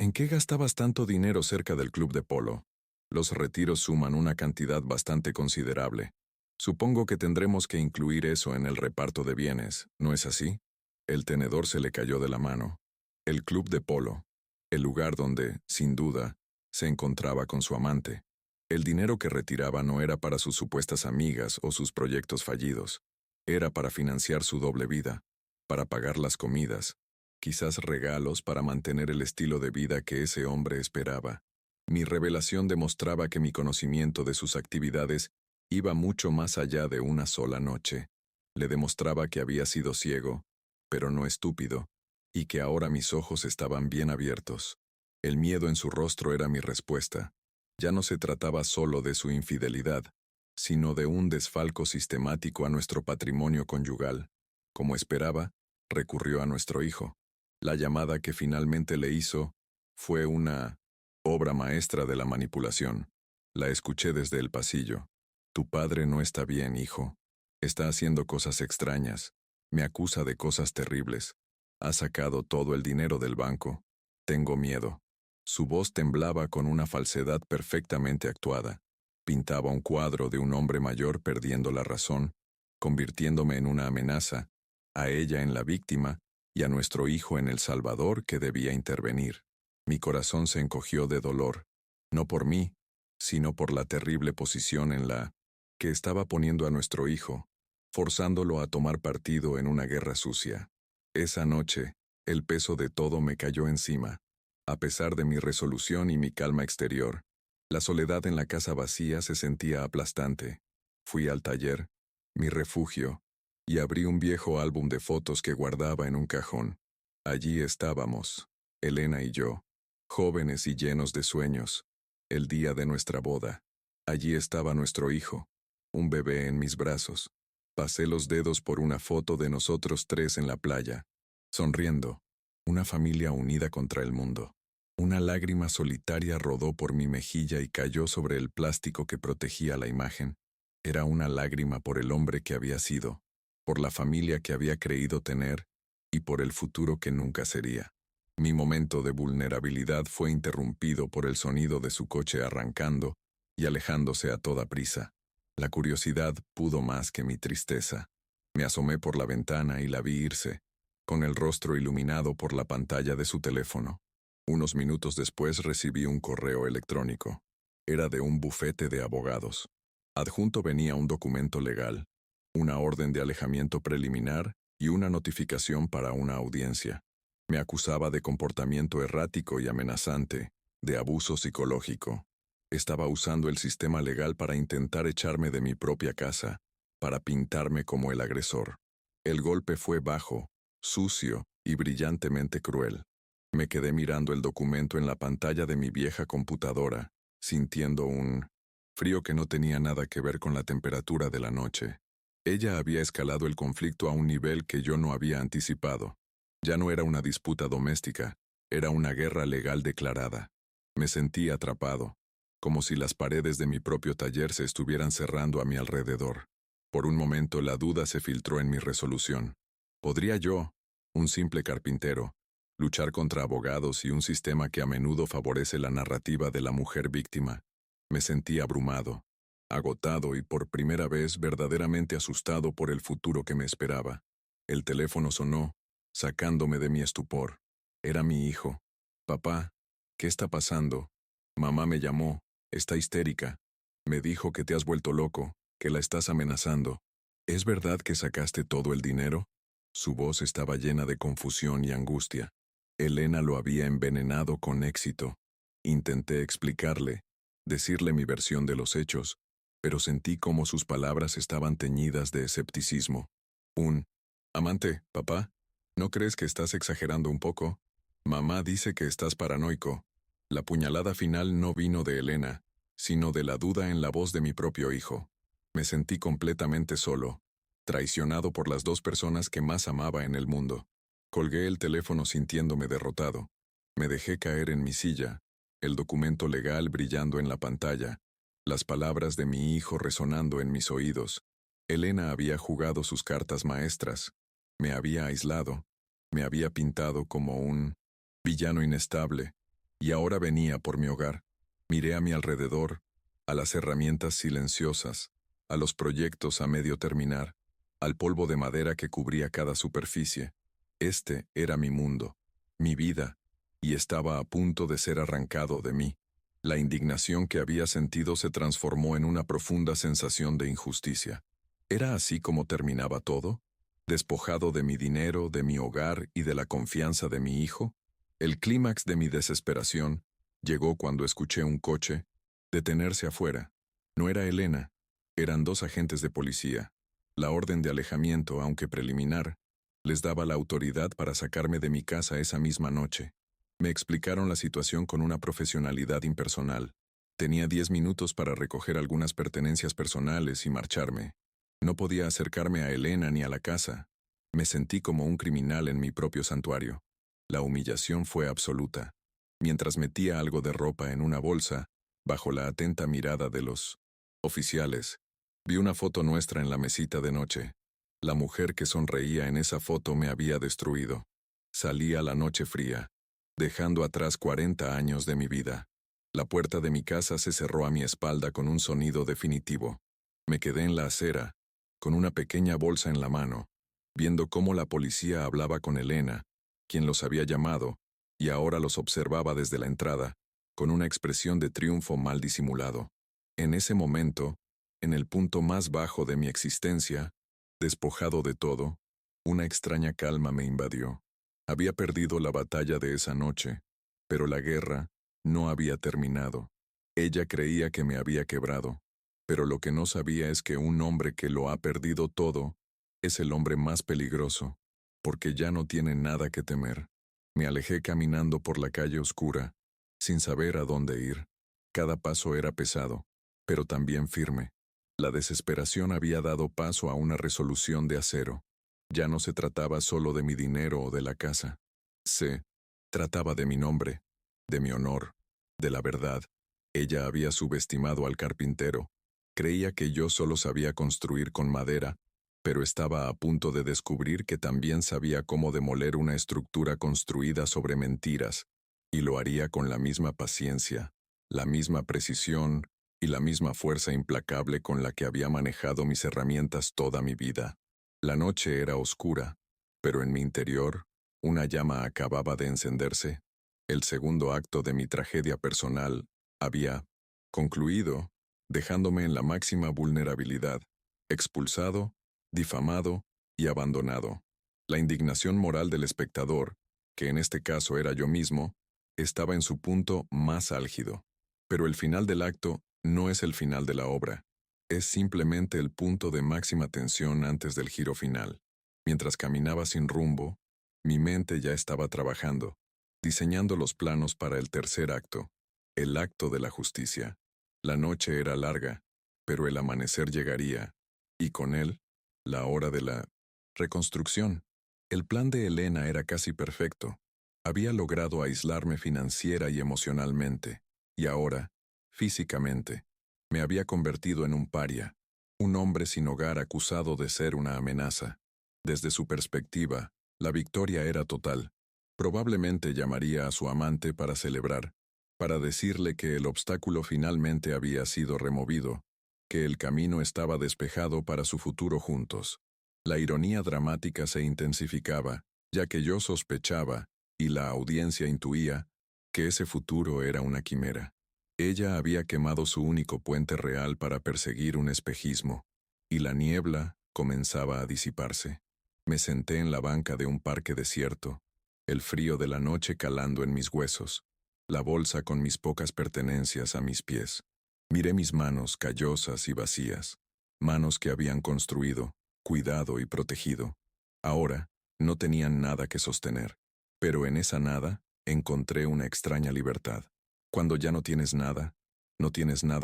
¿en qué gastabas tanto dinero cerca del club de polo? Los retiros suman una cantidad bastante considerable. Supongo que tendremos que incluir eso en el reparto de bienes, ¿no es así? El tenedor se le cayó de la mano. El club de polo, el lugar donde, sin duda, se encontraba con su amante. El dinero que retiraba no era para sus supuestas amigas o sus proyectos fallidos. Era para financiar su doble vida, para pagar las comidas, quizás regalos para mantener el estilo de vida que ese hombre esperaba. Mi revelación demostraba que mi conocimiento de sus actividades iba mucho más allá de una sola noche. Le demostraba que había sido ciego, pero no estúpido, y que ahora mis ojos estaban bien abiertos. El miedo en su rostro era mi respuesta. Ya no se trataba solo de su infidelidad, sino de un desfalco sistemático a nuestro patrimonio conyugal. Como esperaba, recurrió a nuestro hijo. La llamada que finalmente le hizo fue una obra maestra de la manipulación. La escuché desde el pasillo. Tu padre no está bien, hijo. Está haciendo cosas extrañas. Me acusa de cosas terribles. Ha sacado todo el dinero del banco. Tengo miedo. Su voz temblaba con una falsedad perfectamente actuada. Pintaba un cuadro de un hombre mayor perdiendo la razón, convirtiéndome en una amenaza, a ella en la víctima y a nuestro hijo en el salvador que debía intervenir. Mi corazón se encogió de dolor, no por mí, sino por la terrible posición en la que estaba poniendo a nuestro hijo, forzándolo a tomar partido en una guerra sucia. Esa noche, el peso de todo me cayó encima. A pesar de mi resolución y mi calma exterior, la soledad en la casa vacía se sentía aplastante. Fui al taller, mi refugio, y abrí un viejo álbum de fotos que guardaba en un cajón. Allí estábamos, Elena y yo, jóvenes y llenos de sueños, el día de nuestra boda. Allí estaba nuestro hijo, un bebé en mis brazos. Pasé los dedos por una foto de nosotros tres en la playa. Sonriendo, una familia unida contra el mundo. Una lágrima solitaria rodó por mi mejilla y cayó sobre el plástico que protegía la imagen. Era una lágrima por el hombre que había sido, por la familia que había creído tener y por el futuro que nunca sería. Mi momento de vulnerabilidad fue interrumpido por el sonido de su coche arrancando y alejándose a toda prisa. La curiosidad pudo más que mi tristeza. Me asomé por la ventana y la vi irse, con el rostro iluminado por la pantalla de su teléfono. Unos minutos después recibí un correo electrónico. Era de un bufete de abogados. Adjunto venía un documento legal, una orden de alejamiento preliminar y una notificación para una audiencia. Me acusaba de comportamiento errático y amenazante, de abuso psicológico. Estaba usando el sistema legal para intentar echarme de mi propia casa, para pintarme como el agresor. El golpe fue bajo, sucio y brillantemente cruel. Me quedé mirando el documento en la pantalla de mi vieja computadora, sintiendo un frío que no tenía nada que ver con la temperatura de la noche. Ella había escalado el conflicto a un nivel que yo no había anticipado. Ya no era una disputa doméstica, era una guerra legal declarada. Me sentí atrapado, como si las paredes de mi propio taller se estuvieran cerrando a mi alrededor. Por un momento la duda se filtró en mi resolución. ¿Podría yo, un simple carpintero, luchar contra abogados y un sistema que a menudo favorece la narrativa de la mujer víctima? Me sentí abrumado, agotado y por primera vez verdaderamente asustado por el futuro que me esperaba. El teléfono sonó, sacándome de mi estupor. Era mi hijo. Papá, ¿qué está pasando? Mamá me llamó, está histérica. Me dijo que te has vuelto loco, que la estás amenazando. ¿Es verdad que sacaste todo el dinero? Su voz estaba llena de confusión y angustia. Elena lo había envenenado con éxito. Intenté explicarle, decirle mi versión de los hechos, pero sentí como sus palabras estaban teñidas de escepticismo. Amante, papá, ¿no crees que estás exagerando un poco? Mamá dice que estás paranoico. La puñalada final no vino de Elena, sino de la duda en la voz de mi propio hijo. Me sentí completamente solo, traicionado por las dos personas que más amaba en el mundo. Colgué el teléfono sintiéndome derrotado. Me dejé caer en mi silla, el documento legal brillando en la pantalla, las palabras de mi hijo resonando en mis oídos. Elena había jugado sus cartas maestras, me había aislado, me había pintado como un villano inestable, y ahora venía por mi hogar. Miré a mi alrededor, a las herramientas silenciosas, a los proyectos a medio terminar, al polvo de madera que cubría cada superficie. Este era mi mundo, mi vida, y estaba a punto de ser arrancado de mí. La indignación que había sentido se transformó en una profunda sensación de injusticia. ¿Era así como terminaba todo? ¿Despojado de mi dinero, de mi hogar y de la confianza de mi hijo? El clímax de mi desesperación llegó cuando escuché un coche detenerse afuera. No era Elena, eran dos agentes de policía. La orden de alejamiento, aunque preliminar, les daba la autoridad para sacarme de mi casa esa misma noche. Me explicaron la situación con una profesionalidad impersonal. Tenía 10 minutos para recoger algunas pertenencias personales y marcharme. No podía acercarme a Elena ni a la casa. Me sentí como un criminal en mi propio santuario. La humillación fue absoluta. Mientras metía algo de ropa en una bolsa, bajo la atenta mirada de los oficiales, vi una foto nuestra en la mesita de noche. La mujer que sonreía en esa foto me había destruido. Salí a la noche fría, dejando atrás 40 años de mi vida. La puerta de mi casa se cerró a mi espalda con un sonido definitivo. Me quedé en la acera, con una pequeña bolsa en la mano, viendo cómo la policía hablaba con Elena, quien los había llamado, y ahora los observaba desde la entrada, con una expresión de triunfo mal disimulado. En ese momento, en el punto más bajo de mi existencia, despojado de todo, una extraña calma me invadió. Había perdido la batalla de esa noche, pero la guerra no había terminado. Ella creía que me había quebrado, pero lo que no sabía es que un hombre que lo ha perdido todo es el hombre más peligroso, porque ya no tiene nada que temer. Me alejé caminando por la calle oscura, sin saber a dónde ir. Cada paso era pesado, pero también firme. La desesperación había dado paso a una resolución de acero. Ya no se trataba solo de mi dinero o de la casa. Se trataba de mi nombre, de mi honor, de la verdad. Ella había subestimado al carpintero. Creía que yo solo sabía construir con madera, pero estaba a punto de descubrir que también sabía cómo demoler una estructura construida sobre mentiras, y lo haría con la misma paciencia, la misma precisión y la misma fuerza implacable con la que había manejado mis herramientas toda mi vida. La noche era oscura, pero en mi interior, una llama acababa de encenderse. El segundo acto de mi tragedia personal había concluido, dejándome en la máxima vulnerabilidad, expulsado, difamado y abandonado. La indignación moral del espectador, que en este caso era yo mismo, estaba en su punto más álgido. Pero el final del acto no es el final de la obra, es simplemente el punto de máxima tensión antes del giro final. Mientras caminaba sin rumbo, mi mente ya estaba trabajando, diseñando los planos para el tercer acto, el acto de la justicia. La noche era larga, pero el amanecer llegaría, y con él, la hora de la reconstrucción. El plan de Elena era casi perfecto. Había logrado aislarme financiera y emocionalmente, y ahora, físicamente, me había convertido en un paria, un hombre sin hogar acusado de ser una amenaza. Desde su perspectiva, la victoria era total. Probablemente llamaría a su amante para celebrar, para decirle que el obstáculo finalmente había sido removido, que el camino estaba despejado para su futuro juntos. La ironía dramática se intensificaba, ya que yo sospechaba, y la audiencia intuía, que ese futuro era una quimera. Ella había quemado su único puente real para perseguir un espejismo, y la niebla comenzaba a disiparse. Me senté en la banca de un parque desierto, el frío de la noche calando en mis huesos, la bolsa con mis pocas pertenencias a mis pies. Miré mis manos callosas y vacías, manos que habían construido, cuidado y protegido. Ahora, no tenían nada que sostener, pero en esa nada encontré una extraña libertad. Cuando ya no tienes nada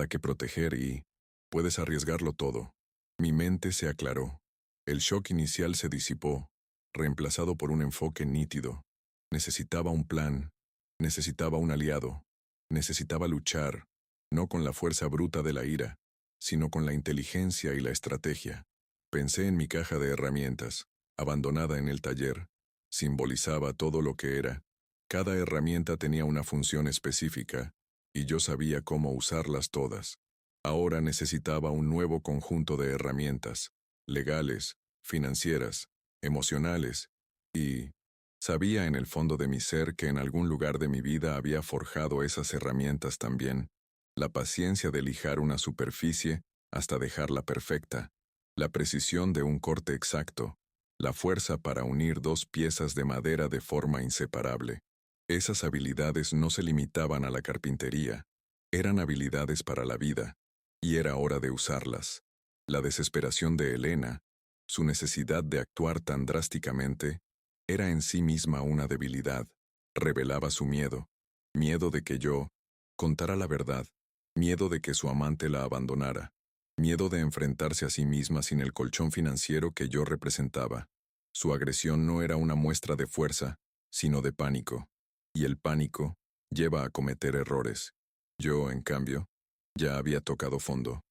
que proteger y puedes arriesgarlo todo. Mi mente se aclaró. El shock inicial se disipó, reemplazado por un enfoque nítido. Necesitaba un plan, necesitaba un aliado, necesitaba luchar, no con la fuerza bruta de la ira, sino con la inteligencia y la estrategia. Pensé en mi caja de herramientas, abandonada en el taller. Simbolizaba todo lo que era. Cada herramienta tenía una función específica, y yo sabía cómo usarlas todas. Ahora necesitaba un nuevo conjunto de herramientas, legales, financieras, emocionales, y sabía en el fondo de mi ser que en algún lugar de mi vida había forjado esas herramientas también. La paciencia de lijar una superficie hasta dejarla perfecta, la precisión de un corte exacto, la fuerza para unir dos piezas de madera de forma inseparable. Esas habilidades no se limitaban a la carpintería, eran habilidades para la vida, y era hora de usarlas. La desesperación de Elena, su necesidad de actuar tan drásticamente, era en sí misma una debilidad. Revelaba su miedo, miedo de que yo contara la verdad, miedo de que su amante la abandonara, miedo de enfrentarse a sí misma sin el colchón financiero que yo representaba. Su agresión no era una muestra de fuerza, sino de pánico. Y el pánico lleva a cometer errores. Yo, en cambio, ya había tocado fondo.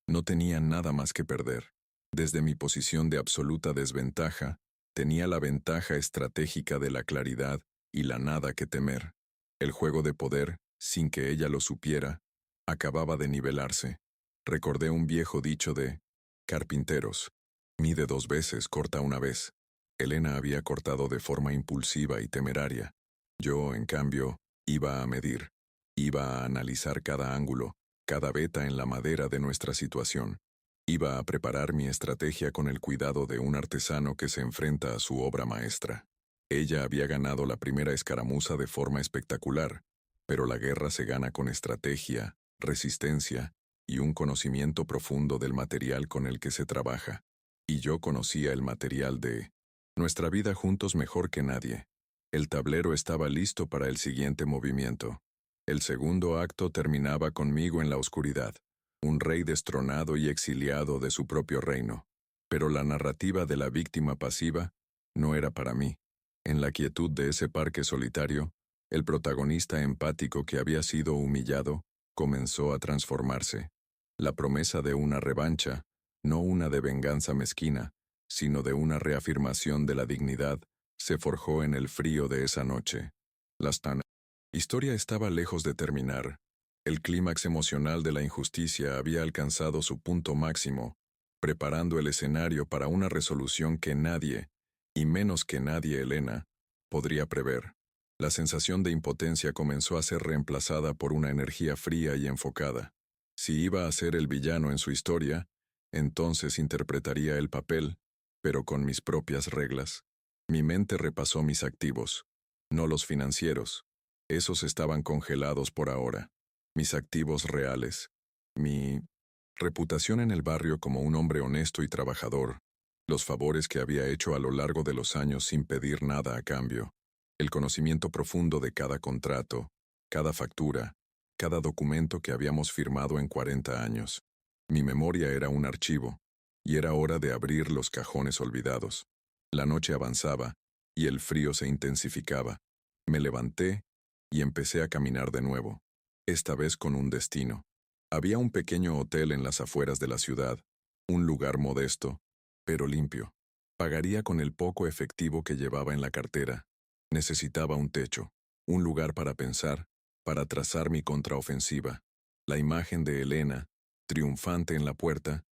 No tenía nada más que perder. Desde mi posición de absoluta desventaja, tenía la ventaja estratégica de la claridad y la nada que temer. El juego de poder, sin que ella lo supiera, acababa de nivelarse. Recordé un viejo dicho de carpinteros: mide 2 veces, corta una vez. Elena había cortado de forma impulsiva y temeraria. Yo, en cambio, iba a medir, iba a analizar cada ángulo, cada veta en la madera de nuestra situación. Iba a preparar mi estrategia con el cuidado de un artesano que se enfrenta a su obra maestra. Ella había ganado la primera escaramuza de forma espectacular, pero la guerra se gana con estrategia, resistencia y un conocimiento profundo del material con el que se trabaja. Y yo conocía el material de nuestra vida juntos mejor que nadie. El tablero estaba listo para el siguiente movimiento. El segundo acto terminaba conmigo en la oscuridad, un rey destronado y exiliado de su propio reino. Pero la narrativa de la víctima pasiva no era para mí. En la quietud de ese parque solitario, el protagonista empático que había sido humillado comenzó a transformarse. La promesa de una revancha, no una de venganza mezquina, sino de una reafirmación de la dignidad, se forjó en el frío de esa noche. La historia estaba lejos de terminar. El clímax emocional de la injusticia había alcanzado su punto máximo, preparando el escenario para una resolución que nadie, y menos que nadie Elena, podría prever. La sensación de impotencia comenzó a ser reemplazada por una energía fría y enfocada. Si iba a ser el villano en su historia, entonces interpretaría el papel, pero con mis propias reglas. Mi mente repasó mis activos, no los financieros. Esos estaban congelados por ahora. Mis activos reales. Mi reputación en el barrio como un hombre honesto y trabajador. Los favores que había hecho a lo largo de los años sin pedir nada a cambio. El conocimiento profundo de cada contrato, cada factura, cada documento que habíamos firmado en 40 años. Mi memoria era un archivo, y era hora de abrir los cajones olvidados. La noche avanzaba, y el frío se intensificaba. Me levanté y empecé a caminar de nuevo, esta vez con un destino. Había un pequeño hotel en las afueras de la ciudad, un lugar modesto, pero limpio. Pagaría con el poco efectivo que llevaba en la cartera. Necesitaba un techo, un lugar para pensar, para trazar mi contraofensiva. La imagen de Elena, triunfante en la puerta,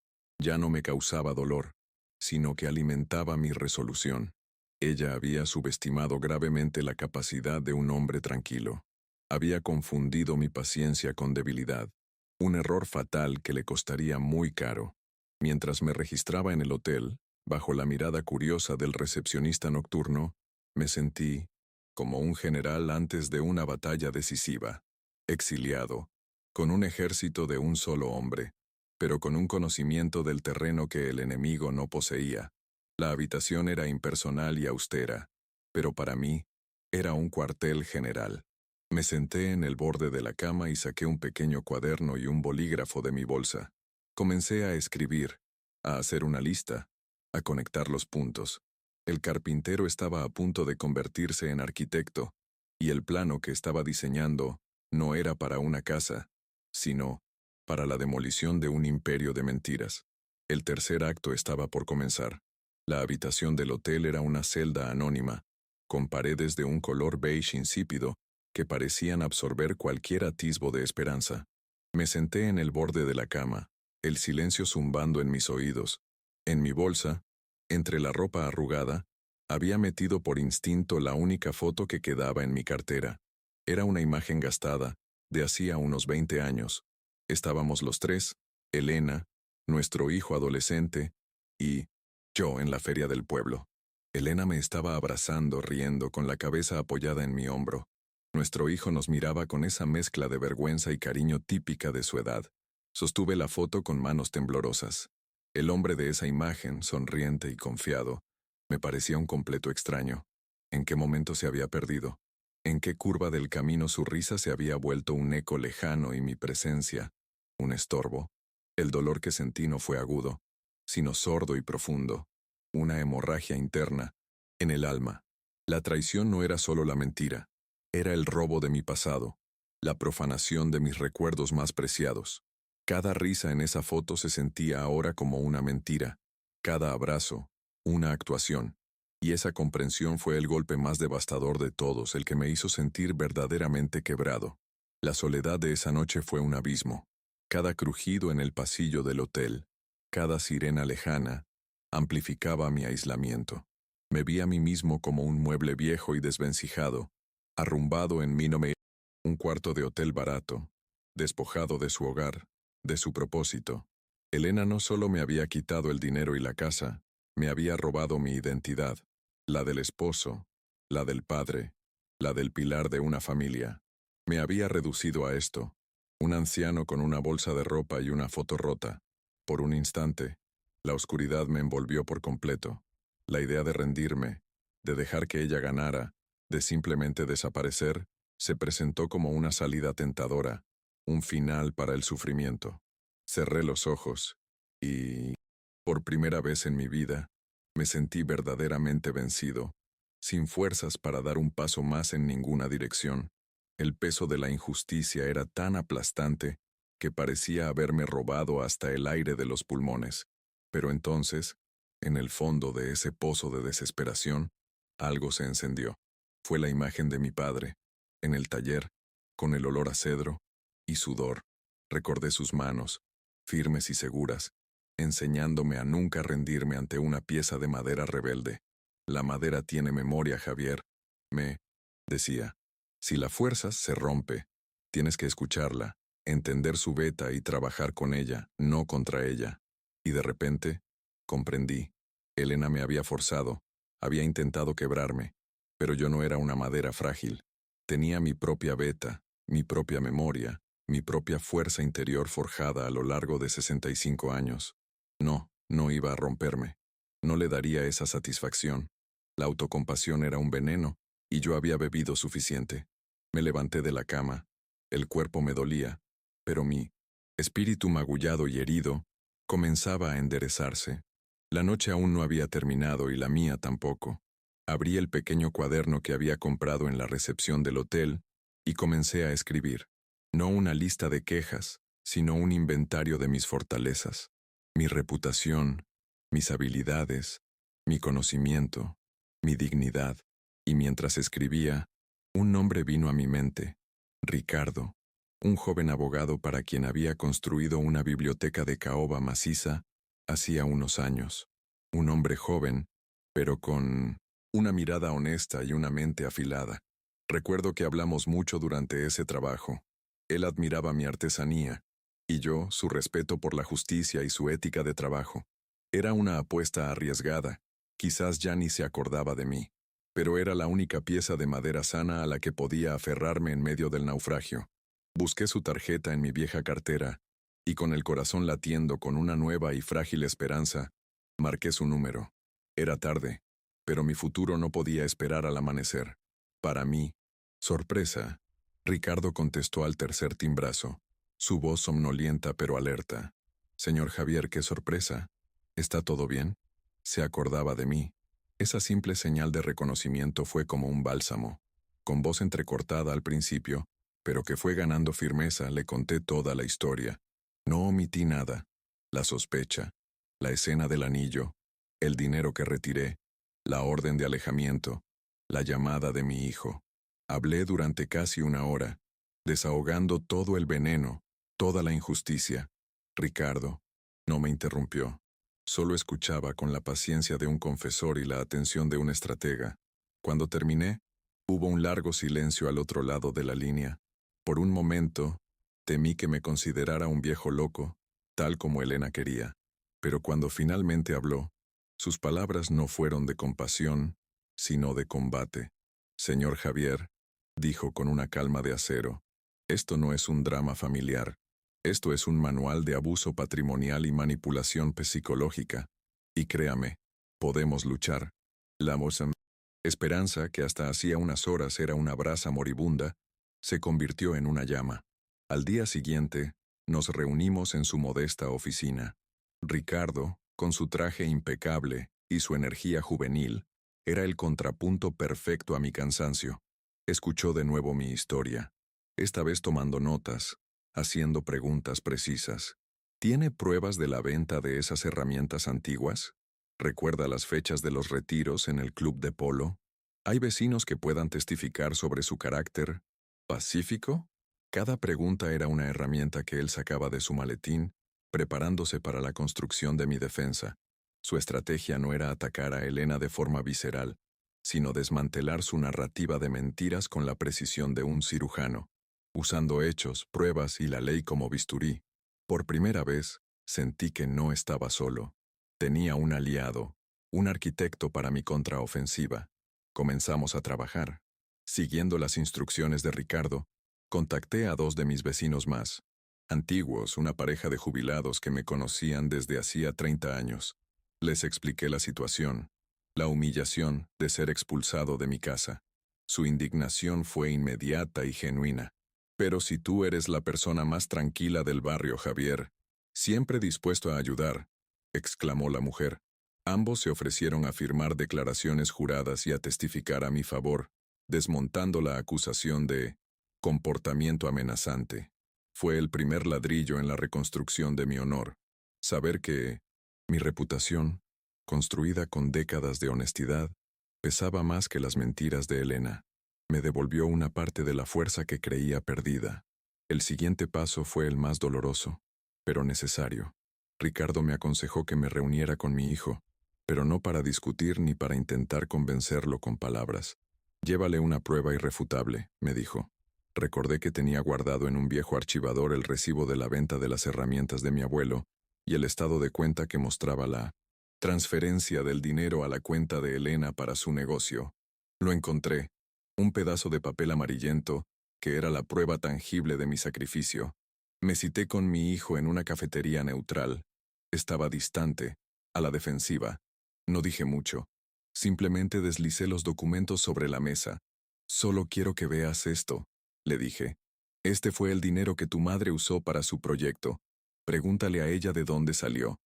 ya no me causaba dolor, sino que alimentaba mi resolución. Ella había subestimado gravemente la capacidad de un hombre tranquilo. Había confundido mi paciencia con debilidad, un error fatal que le costaría muy caro. Mientras me registraba en el hotel, bajo la mirada curiosa del recepcionista nocturno, me sentí como un general antes de una batalla decisiva, exiliado, con un ejército de un solo hombre, pero con un conocimiento del terreno que el enemigo no poseía. La habitación era impersonal y austera, pero para mí era un cuartel general. Me senté en el borde de la cama y saqué un pequeño cuaderno y un bolígrafo de mi bolsa. Comencé a escribir, a hacer una lista, a conectar los puntos. El carpintero estaba a punto de convertirse en arquitecto, y el plano que estaba diseñando no era para una casa, sino para la demolición de un imperio de mentiras. El tercer acto estaba por comenzar. La habitación del hotel era una celda anónima, con paredes de un color beige insípido que parecían absorber cualquier atisbo de esperanza. Me senté en el borde de la cama, el silencio zumbando en mis oídos. En mi bolsa, entre la ropa arrugada, había metido por instinto la única foto que quedaba en mi cartera. Era una imagen gastada, de hacía unos 20 años. Estábamos los tres, Elena, nuestro hijo adolescente, y yo en la feria del pueblo. Elena me estaba abrazando, riendo, con la cabeza apoyada en mi hombro. Nuestro hijo nos miraba con esa mezcla de vergüenza y cariño típica de su edad. Sostuve la foto con manos temblorosas. El hombre de esa imagen, sonriente y confiado, me parecía un completo extraño. ¿En qué momento se había perdido? ¿En qué curva del camino su risa se había vuelto un eco lejano y mi presencia, un estorbo? El dolor que sentí no fue agudo, sino sordo y profundo, una hemorragia interna, en el alma. La traición no era solo la mentira, era el robo de mi pasado, la profanación de mis recuerdos más preciados. Cada risa en esa foto se sentía ahora como una mentira, cada abrazo, una actuación, y esa comprensión fue el golpe más devastador de todos, el que me hizo sentir verdaderamente quebrado. La soledad de esa noche fue un abismo. Cada crujido en el pasillo del hotel, cada sirena lejana, amplificaba mi aislamiento. Me vi a mí mismo como un mueble viejo y desvencijado, arrumbado en mí no me... un cuarto de hotel barato, despojado de su hogar, de su propósito. Elena no solo me había quitado el dinero y la casa, me había robado mi identidad, la del esposo, la del padre, la del pilar de una familia. Me había reducido a esto, un anciano con una bolsa de ropa y una foto rota. Por un instante, la oscuridad me envolvió por completo. La idea de rendirme, de dejar que ella ganara, de simplemente desaparecer, se presentó como una salida tentadora, un final para el sufrimiento. Cerré los ojos y Por primera vez en mi vida, me sentí verdaderamente vencido, sin fuerzas para dar un paso más en ninguna dirección. El peso de la injusticia era tan aplastante que parecía haberme robado hasta el aire de los pulmones. Pero entonces, en el fondo de ese pozo de desesperación, algo se encendió. Fue la imagen de mi padre, en el taller, con el olor a cedro y sudor. Recordé sus manos, firmes y seguras, enseñándome a nunca rendirme ante una pieza de madera rebelde. La madera tiene memoria, Javier, me decía. Si la fuerzas, se rompe. Tienes que escucharla, entender su beta y trabajar con ella, no contra ella. Y de repente, comprendí. Elena me había forzado, había intentado quebrarme, pero yo no era una madera frágil. Tenía mi propia beta, mi propia memoria, mi propia fuerza interior forjada a lo largo de 65 años. No iba a romperme. No le daría esa satisfacción. La autocompasión era un veneno, y yo había bebido suficiente. Me levanté de la cama. El cuerpo me dolía, pero mi espíritu magullado y herido comenzaba a enderezarse. La noche aún no había terminado y la mía tampoco. Abrí el pequeño cuaderno que había comprado en la recepción del hotel y comencé a escribir. No una lista de quejas, sino un inventario de mis fortalezas, mi reputación, mis habilidades, mi conocimiento, mi dignidad. Y mientras escribía, un nombre vino a mi mente: Ricardo, un joven abogado para quien había construido una biblioteca de caoba maciza hacía unos años. Un hombre joven, pero con una mirada honesta y una mente afilada. Recuerdo que hablamos mucho durante ese trabajo. Él admiraba mi artesanía, y yo su respeto por la justicia y su ética de trabajo. Era una apuesta arriesgada, quizás ya ni se acordaba de mí, pero era la única pieza de madera sana a la que podía aferrarme en medio del naufragio. Busqué su tarjeta en mi vieja cartera, y con el corazón latiendo con una nueva y frágil esperanza, marqué su número. Era tarde, pero mi futuro no podía esperar al amanecer. Para mí, sorpresa, Ricardo contestó al tercer timbrazo, su voz somnolienta pero alerta. Señor Javier, qué sorpresa. ¿Está todo bien? Se acordaba de mí. Esa simple señal de reconocimiento fue como un bálsamo. Con voz entrecortada al principio, pero que fue ganando firmeza, le conté toda la historia. No omití nada. La sospecha, la escena del anillo, el dinero que retiré, la orden de alejamiento, la llamada de mi hijo. Hablé durante casi una hora, desahogando todo el veneno, toda la injusticia. Ricardo no me interrumpió. Solo escuchaba con la paciencia de un confesor y la atención de un estratega. Cuando terminé, hubo un largo silencio al otro lado de la línea. Por un momento, temí que me considerara un viejo loco, tal como Elena quería. Pero cuando finalmente habló, sus palabras no fueron de compasión, sino de combate. Señor Javier, dijo con una calma de acero, esto no es un drama familiar. Esto es un manual de abuso patrimonial y manipulación psicológica. Y créame, podemos luchar. La esperanza, que hasta hacía unas horas era una brasa moribunda, se convirtió en una llama. Al día siguiente, nos reunimos en su modesta oficina. Ricardo, con su traje impecable y su energía juvenil, era el contrapunto perfecto a mi cansancio. Escuchó de nuevo mi historia, esta vez tomando notas, haciendo preguntas precisas. ¿Tiene pruebas de la venta de esas herramientas antiguas? ¿Recuerda las fechas de los retiros en el club de polo? ¿Hay vecinos que puedan testificar sobre su carácter pacífico? Cada pregunta era una herramienta que él sacaba de su maletín, preparándose para la construcción de mi defensa. Su estrategia no era atacar a Elena de forma visceral, sino desmantelar su narrativa de mentiras con la precisión de un cirujano, usando hechos, pruebas y la ley como bisturí. Por primera vez, sentí que no estaba solo. Tenía un aliado, un arquitecto para mi contraofensiva. Comenzamos a trabajar. Siguiendo las instrucciones de Ricardo, contacté a 2 de mis vecinos más, antiguos, una pareja de jubilados que me conocían desde hacía 30 años. Les expliqué la situación, la humillación de ser expulsado de mi casa. Su indignación fue inmediata y genuina. Pero si tú eres la persona más tranquila del barrio, Javier, siempre dispuesto a ayudar, exclamó la mujer. Ambos se ofrecieron a firmar declaraciones juradas y a testificar a mi favor, desmontando la acusación de comportamiento amenazante. Fue el primer ladrillo en la reconstrucción de mi honor. Saber que mi reputación, construida con décadas de honestidad, pesaba más que las mentiras de Elena. Me devolvió una parte de la fuerza que creía perdida. El siguiente paso fue el más doloroso, pero necesario. Ricardo me aconsejó que me reuniera con mi hijo, pero no para discutir ni para intentar convencerlo con palabras. Llévale una prueba irrefutable, me dijo. Recordé que tenía guardado en un viejo archivador el recibo de la venta de las herramientas de mi abuelo y el estado de cuenta que mostraba la transferencia del dinero a la cuenta de Elena para su negocio. Lo encontré, un pedazo de papel amarillento, que era la prueba tangible de mi sacrificio. Me cité con mi hijo en una cafetería neutral. Estaba distante, a la defensiva. No dije mucho. Simplemente deslicé los documentos sobre la mesa. Solo quiero que veas esto, le dije. Este fue el dinero que tu madre usó para su proyecto. Pregúntale a ella de dónde salió.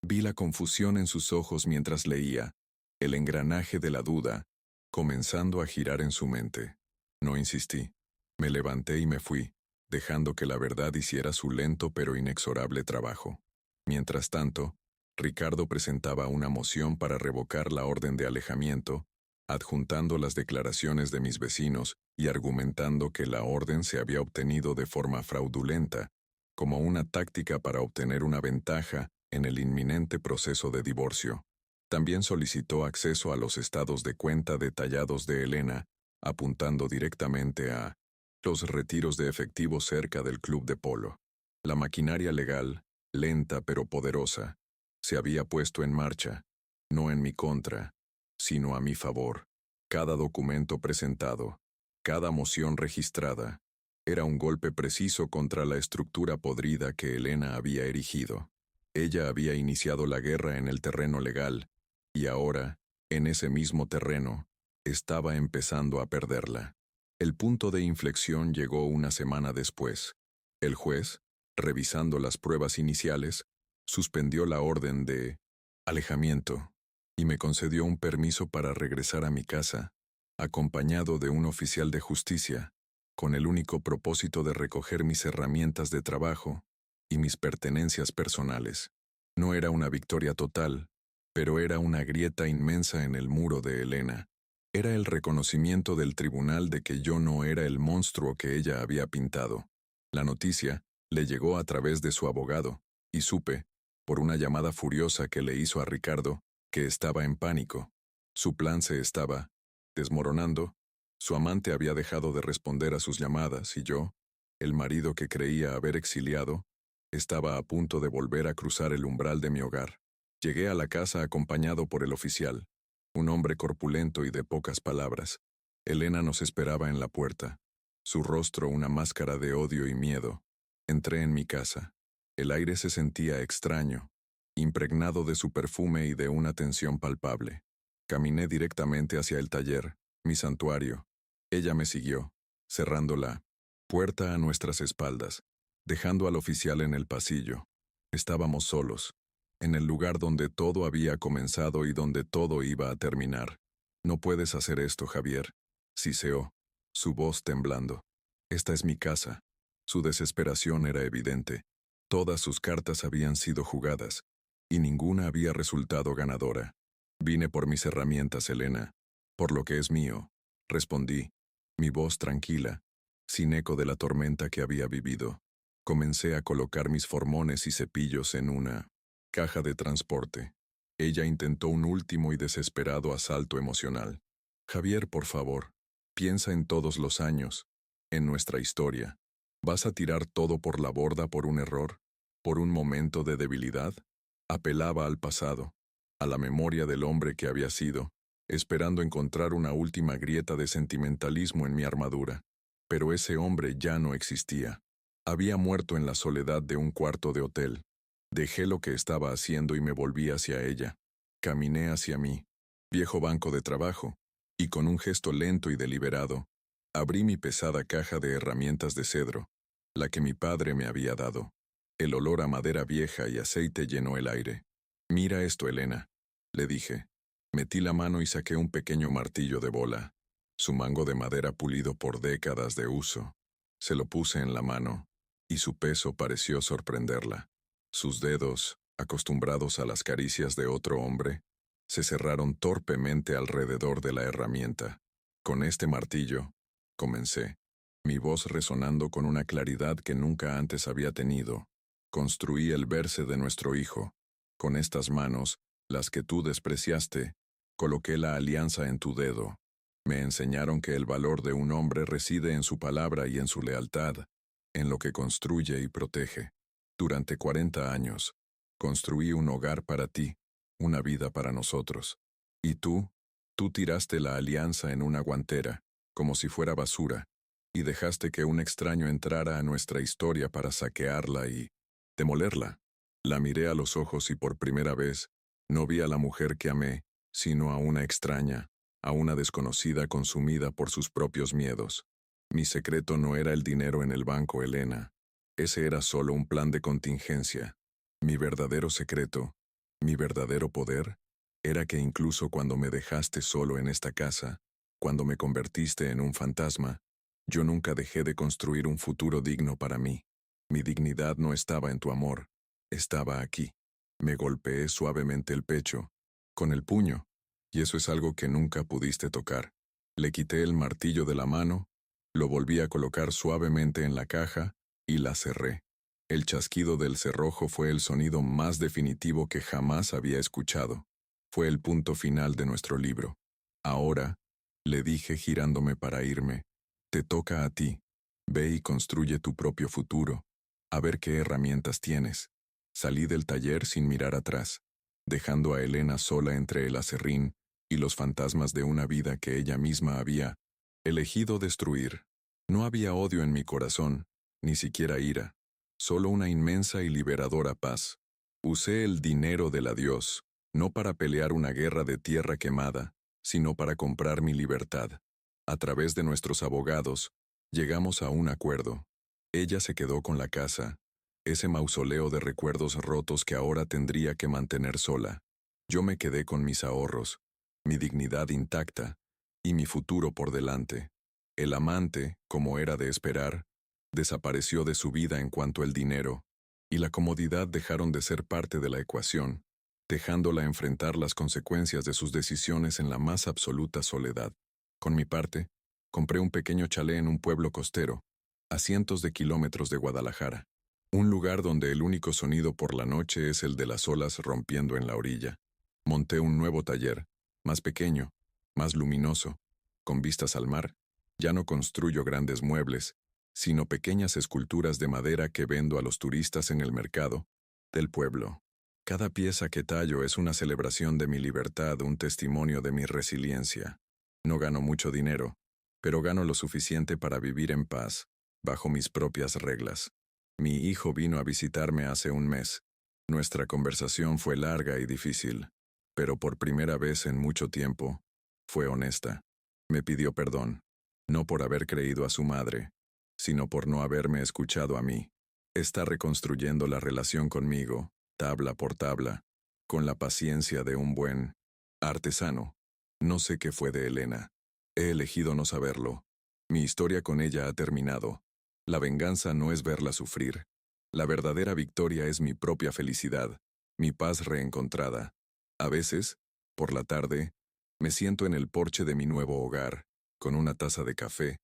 Vi la confusión en sus ojos mientras leía, el engranaje de la duda, comenzando a girar en su mente. No insistí. Me levanté y me fui, dejando que la verdad hiciera su lento pero inexorable trabajo. Mientras tanto, Ricardo presentaba una moción para revocar la orden de alejamiento, adjuntando las declaraciones de mis vecinos y argumentando que la orden se había obtenido de forma fraudulenta, como una táctica para obtener una ventaja en el inminente proceso de divorcio. También solicitó acceso a los estados de cuenta detallados de Elena, apuntando directamente a los retiros de efectivo cerca del club de polo. La maquinaria legal, lenta pero poderosa, se había puesto en marcha, no en mi contra, sino a mi favor. Cada documento presentado, cada moción registrada, era un golpe preciso contra la estructura podrida que Elena había erigido. Ella había iniciado la guerra en el terreno legal, y ahora, en ese mismo terreno, estaba empezando a perderla. El punto de inflexión llegó una semana después. El juez, revisando las pruebas iniciales, suspendió la orden de alejamiento y me concedió un permiso para regresar a mi casa, acompañado de un oficial de justicia, con el único propósito de recoger mis herramientas de trabajo y mis pertenencias personales. No era una victoria total, pero era una grieta inmensa en el muro de Elena. Era el reconocimiento del tribunal de que yo no era el monstruo que ella había pintado. La noticia le llegó a través de su abogado, y supe, por una llamada furiosa que le hizo a Ricardo, que estaba en pánico. Su plan se estaba desmoronando. Su amante había dejado de responder a sus llamadas y yo, el marido que creía haber exiliado, estaba a punto de volver a cruzar el umbral de mi hogar. Llegué a la casa acompañado por el oficial, un hombre corpulento y de pocas palabras. Elena nos esperaba en la puerta, su rostro una máscara de odio y miedo. Entré en mi casa. El aire se sentía extraño, impregnado de su perfume y de una tensión palpable. Caminé directamente hacia el taller, mi santuario. Ella me siguió, cerrando la puerta a nuestras espaldas, dejando al oficial en el pasillo. Estábamos solos, en el lugar donde todo había comenzado y donde todo iba a terminar. No puedes hacer esto, Javier, siseó, su voz temblando. Esta es mi casa. Su desesperación era evidente. Todas sus cartas habían sido jugadas, y ninguna había resultado ganadora. Vine por mis herramientas, Elena, por lo que es mío, respondí, mi voz tranquila, sin eco de la tormenta que había vivido. Comencé a colocar mis formones y cepillos en una caja de transporte. Ella intentó un último y desesperado asalto emocional. Javier, por favor, piensa en todos los años, en nuestra historia. ¿Vas a tirar todo por la borda por un error? ¿Por un momento de debilidad? Apelaba al pasado, a la memoria del hombre que había sido, esperando encontrar una última grieta de sentimentalismo en mi armadura. Pero ese hombre ya no existía. Había muerto en la soledad de un cuarto de hotel. Dejé lo que estaba haciendo y me volví hacia ella. Caminé hacia mí, viejo banco de trabajo, y con un gesto lento y deliberado, abrí mi pesada caja de herramientas de cedro, la que mi padre me había dado. El olor a madera vieja y aceite llenó el aire. Mira esto, Elena, le dije. Metí la mano y saqué un pequeño martillo de bola, su mango de madera pulido por décadas de uso. Se lo puse en la mano, y su peso pareció sorprenderla. Sus dedos, acostumbrados a las caricias de otro hombre, se cerraron torpemente alrededor de la herramienta. Con este martillo, comencé, mi voz resonando con una claridad que nunca antes había tenido. Construí el verse de nuestro hijo. Con estas manos, las que tú despreciaste, coloqué la alianza en tu dedo. Me enseñaron que el valor de un hombre reside en su palabra y en su lealtad, en lo que construye y protege. Durante 40 años, construí un hogar para ti, una vida para nosotros. Y tú tiraste la alianza en una guantera, como si fuera basura, y dejaste que un extraño entrara a nuestra historia para saquearla y demolerla. La miré a los ojos y por primera vez, no vi a la mujer que amé, sino a una extraña, a una desconocida consumida por sus propios miedos. Mi secreto no era el dinero en el banco, Elena. Ese era solo un plan de contingencia. Mi verdadero secreto, mi verdadero poder, era que incluso cuando me dejaste solo en esta casa, cuando me convertiste en un fantasma, yo nunca dejé de construir un futuro digno para mí. Mi dignidad no estaba en tu amor, estaba aquí. Me golpeé suavemente el pecho, con el puño, y eso es algo que nunca pudiste tocar. Le quité el martillo de la mano, lo volví a colocar suavemente en la caja y la cerré. El chasquido del cerrojo fue el sonido más definitivo que jamás había escuchado. Fue el punto final de nuestro libro. Ahora, le dije girándome para irme, te toca a ti. Ve y construye tu propio futuro. A ver qué herramientas tienes. Salí del taller sin mirar atrás, dejando a Elena sola entre el aserrín y los fantasmas de una vida que ella misma había elegido destruir. No había odio en mi corazón, ni siquiera ira, solo una inmensa y liberadora paz. Usé el dinero del adiós, no para pelear una guerra de tierra quemada, sino para comprar mi libertad. A través de nuestros abogados, llegamos a un acuerdo. Ella se quedó con la casa, ese mausoleo de recuerdos rotos que ahora tendría que mantener sola. Yo me quedé con mis ahorros, mi dignidad intacta, y mi futuro por delante. El amante, como era de esperar, desapareció de su vida en cuanto el dinero y la comodidad dejaron de ser parte de la ecuación, dejándola enfrentar las consecuencias de sus decisiones en la más absoluta soledad. Con mi parte, compré un pequeño chalet en un pueblo costero, a cientos de kilómetros de Guadalajara, un lugar donde el único sonido por la noche es el de las olas rompiendo en la orilla. Monté un nuevo taller, más pequeño, más luminoso, con vistas al mar. Ya no construyo grandes muebles, sino pequeñas esculturas de madera que vendo a los turistas en el mercado del pueblo. Cada pieza que tallo es una celebración de mi libertad, un testimonio de mi resiliencia. No gano mucho dinero, pero gano lo suficiente para vivir en paz, bajo mis propias reglas. Mi hijo vino a visitarme hace un mes. Nuestra conversación fue larga y difícil, pero por primera vez en mucho tiempo, fue honesta. Me pidió perdón, no por haber creído a su madre, sino por no haberme escuchado a mí. Está reconstruyendo la relación conmigo, tabla por tabla, con la paciencia de un buen artesano. No sé qué fue de Elena. He elegido no saberlo. Mi historia con ella ha terminado. La venganza no es verla sufrir. La verdadera victoria es mi propia felicidad, mi paz reencontrada. A veces, por la tarde, me siento en el porche de mi nuevo hogar, con una taza de café,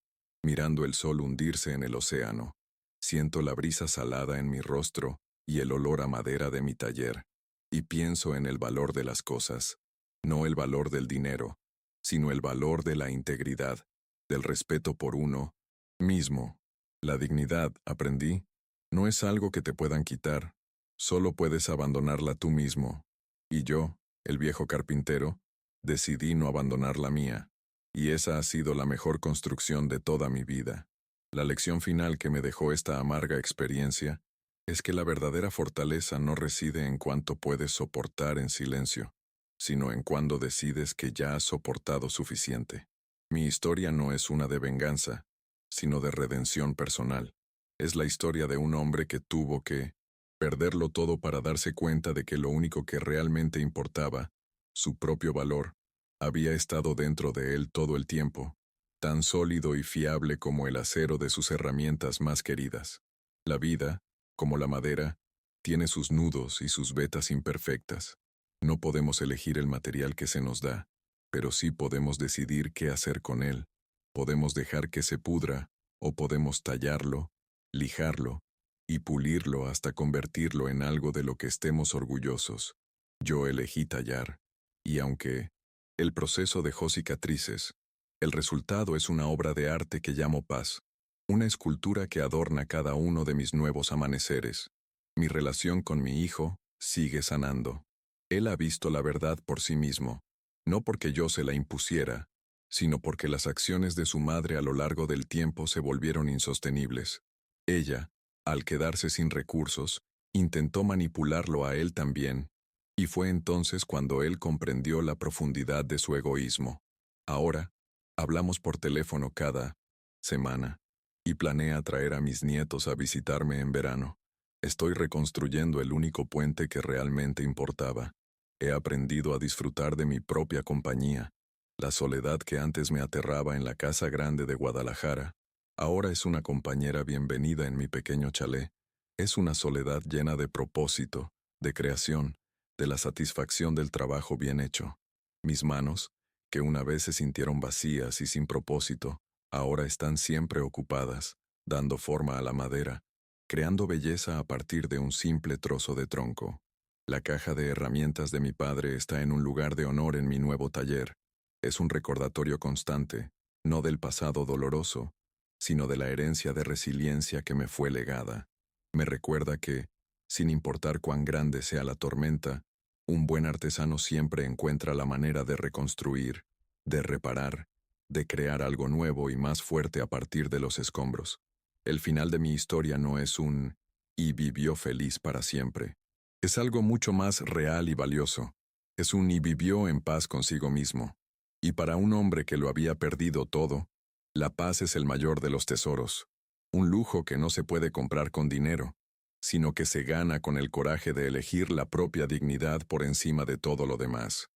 mirando el sol hundirse en el océano. Siento la brisa salada en mi rostro y el olor a madera de mi taller, y pienso en el valor de las cosas, no el valor del dinero, sino el valor de la integridad, del respeto por uno mismo. La dignidad, aprendí, no es algo que te puedan quitar, solo puedes abandonarla tú mismo. Y yo, el viejo carpintero, decidí no abandonar la mía, y esa ha sido la mejor construcción de toda mi vida. La lección final que me dejó esta amarga experiencia es que la verdadera fortaleza no reside en cuánto puedes soportar en silencio, sino en cuándo decides que ya has soportado suficiente. Mi historia no es una de venganza, sino de redención personal. Es la historia de un hombre que tuvo que Perderlo todo para darse cuenta de que lo único que realmente importaba, su propio valor, había estado dentro de él todo el tiempo, tan sólido y fiable como el acero de sus herramientas más queridas. La vida, como la madera, tiene sus nudos y sus vetas imperfectas. No podemos elegir el material que se nos da, pero sí podemos decidir qué hacer con él. Podemos dejar que se pudra, o podemos tallarlo, lijarlo y pulirlo hasta convertirlo en algo de lo que estemos orgullosos. Yo elegí tallar, y aunque el proceso dejó cicatrices, el resultado es una obra de arte que llamo paz, una escultura que adorna cada uno de mis nuevos amaneceres. Mi relación con mi hijo sigue sanando. Él ha visto la verdad por sí mismo, no porque yo se la impusiera, sino porque las acciones de su madre a lo largo del tiempo se volvieron insostenibles. Ella, al quedarse sin recursos, intentó manipularlo a él también, y fue entonces cuando él comprendió la profundidad de su egoísmo. Ahora, hablamos por teléfono cada semana, y planea traer a mis nietos a visitarme en verano. Estoy reconstruyendo el único puente que realmente importaba. He aprendido a disfrutar de mi propia compañía. La soledad que antes me aterraba en la casa grande de Guadalajara, ahora es una compañera bienvenida en mi pequeño chalet. Es una soledad llena de propósito, de creación, de la satisfacción del trabajo bien hecho. Mis manos, que una vez se sintieron vacías y sin propósito, ahora están siempre ocupadas, dando forma a la madera, creando belleza a partir de un simple trozo de tronco. La caja de herramientas de mi padre está en un lugar de honor en mi nuevo taller. Es un recordatorio constante, no del pasado doloroso, sino de la herencia de resiliencia que me fue legada. Me recuerda que, sin importar cuán grande sea la tormenta, un buen artesano siempre encuentra la manera de reconstruir, de reparar, de crear algo nuevo y más fuerte a partir de los escombros. El final de mi historia no es un "y vivió feliz para siempre". Es algo mucho más real y valioso. Es un "y vivió en paz consigo mismo". Y para un hombre que lo había perdido todo, la paz es el mayor de los tesoros, un lujo que no se puede comprar con dinero, sino que se gana con el coraje de elegir la propia dignidad por encima de todo lo demás.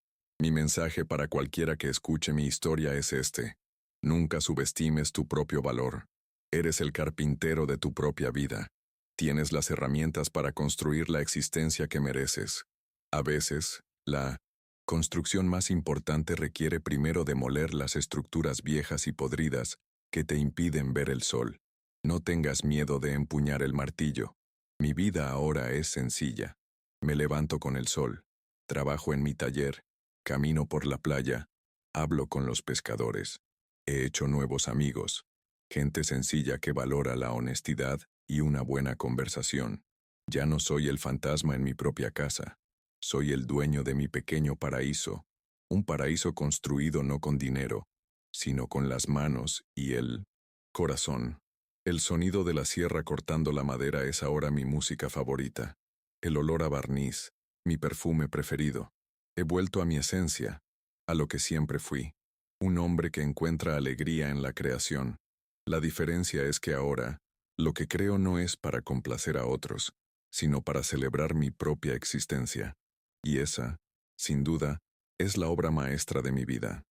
Mi mensaje para cualquiera que escuche mi historia es este: nunca subestimes tu propio valor. Eres el carpintero de tu propia vida. Tienes las herramientas para construir la existencia que mereces. A veces, la construcción más importante requiere primero demoler las estructuras viejas y podridas que te impiden ver el sol. No tengas miedo de empuñar el martillo. Mi vida ahora es sencilla. Me levanto con el sol, trabajo en mi taller, camino por la playa, hablo con los pescadores. He hecho nuevos amigos, gente sencilla que valora la honestidad y una buena conversación. Ya no soy el fantasma en mi propia casa. Soy el dueño de mi pequeño paraíso, un paraíso construido no con dinero, sino con las manos y el corazón. El sonido de la sierra cortando la madera es ahora mi música favorita. El olor a barniz, mi perfume preferido. He vuelto a mi esencia, a lo que siempre fui, un hombre que encuentra alegría en la creación. La diferencia es que ahora, lo que creo no es para complacer a otros, sino para celebrar mi propia existencia. Y esa, sin duda, es la obra maestra de mi vida.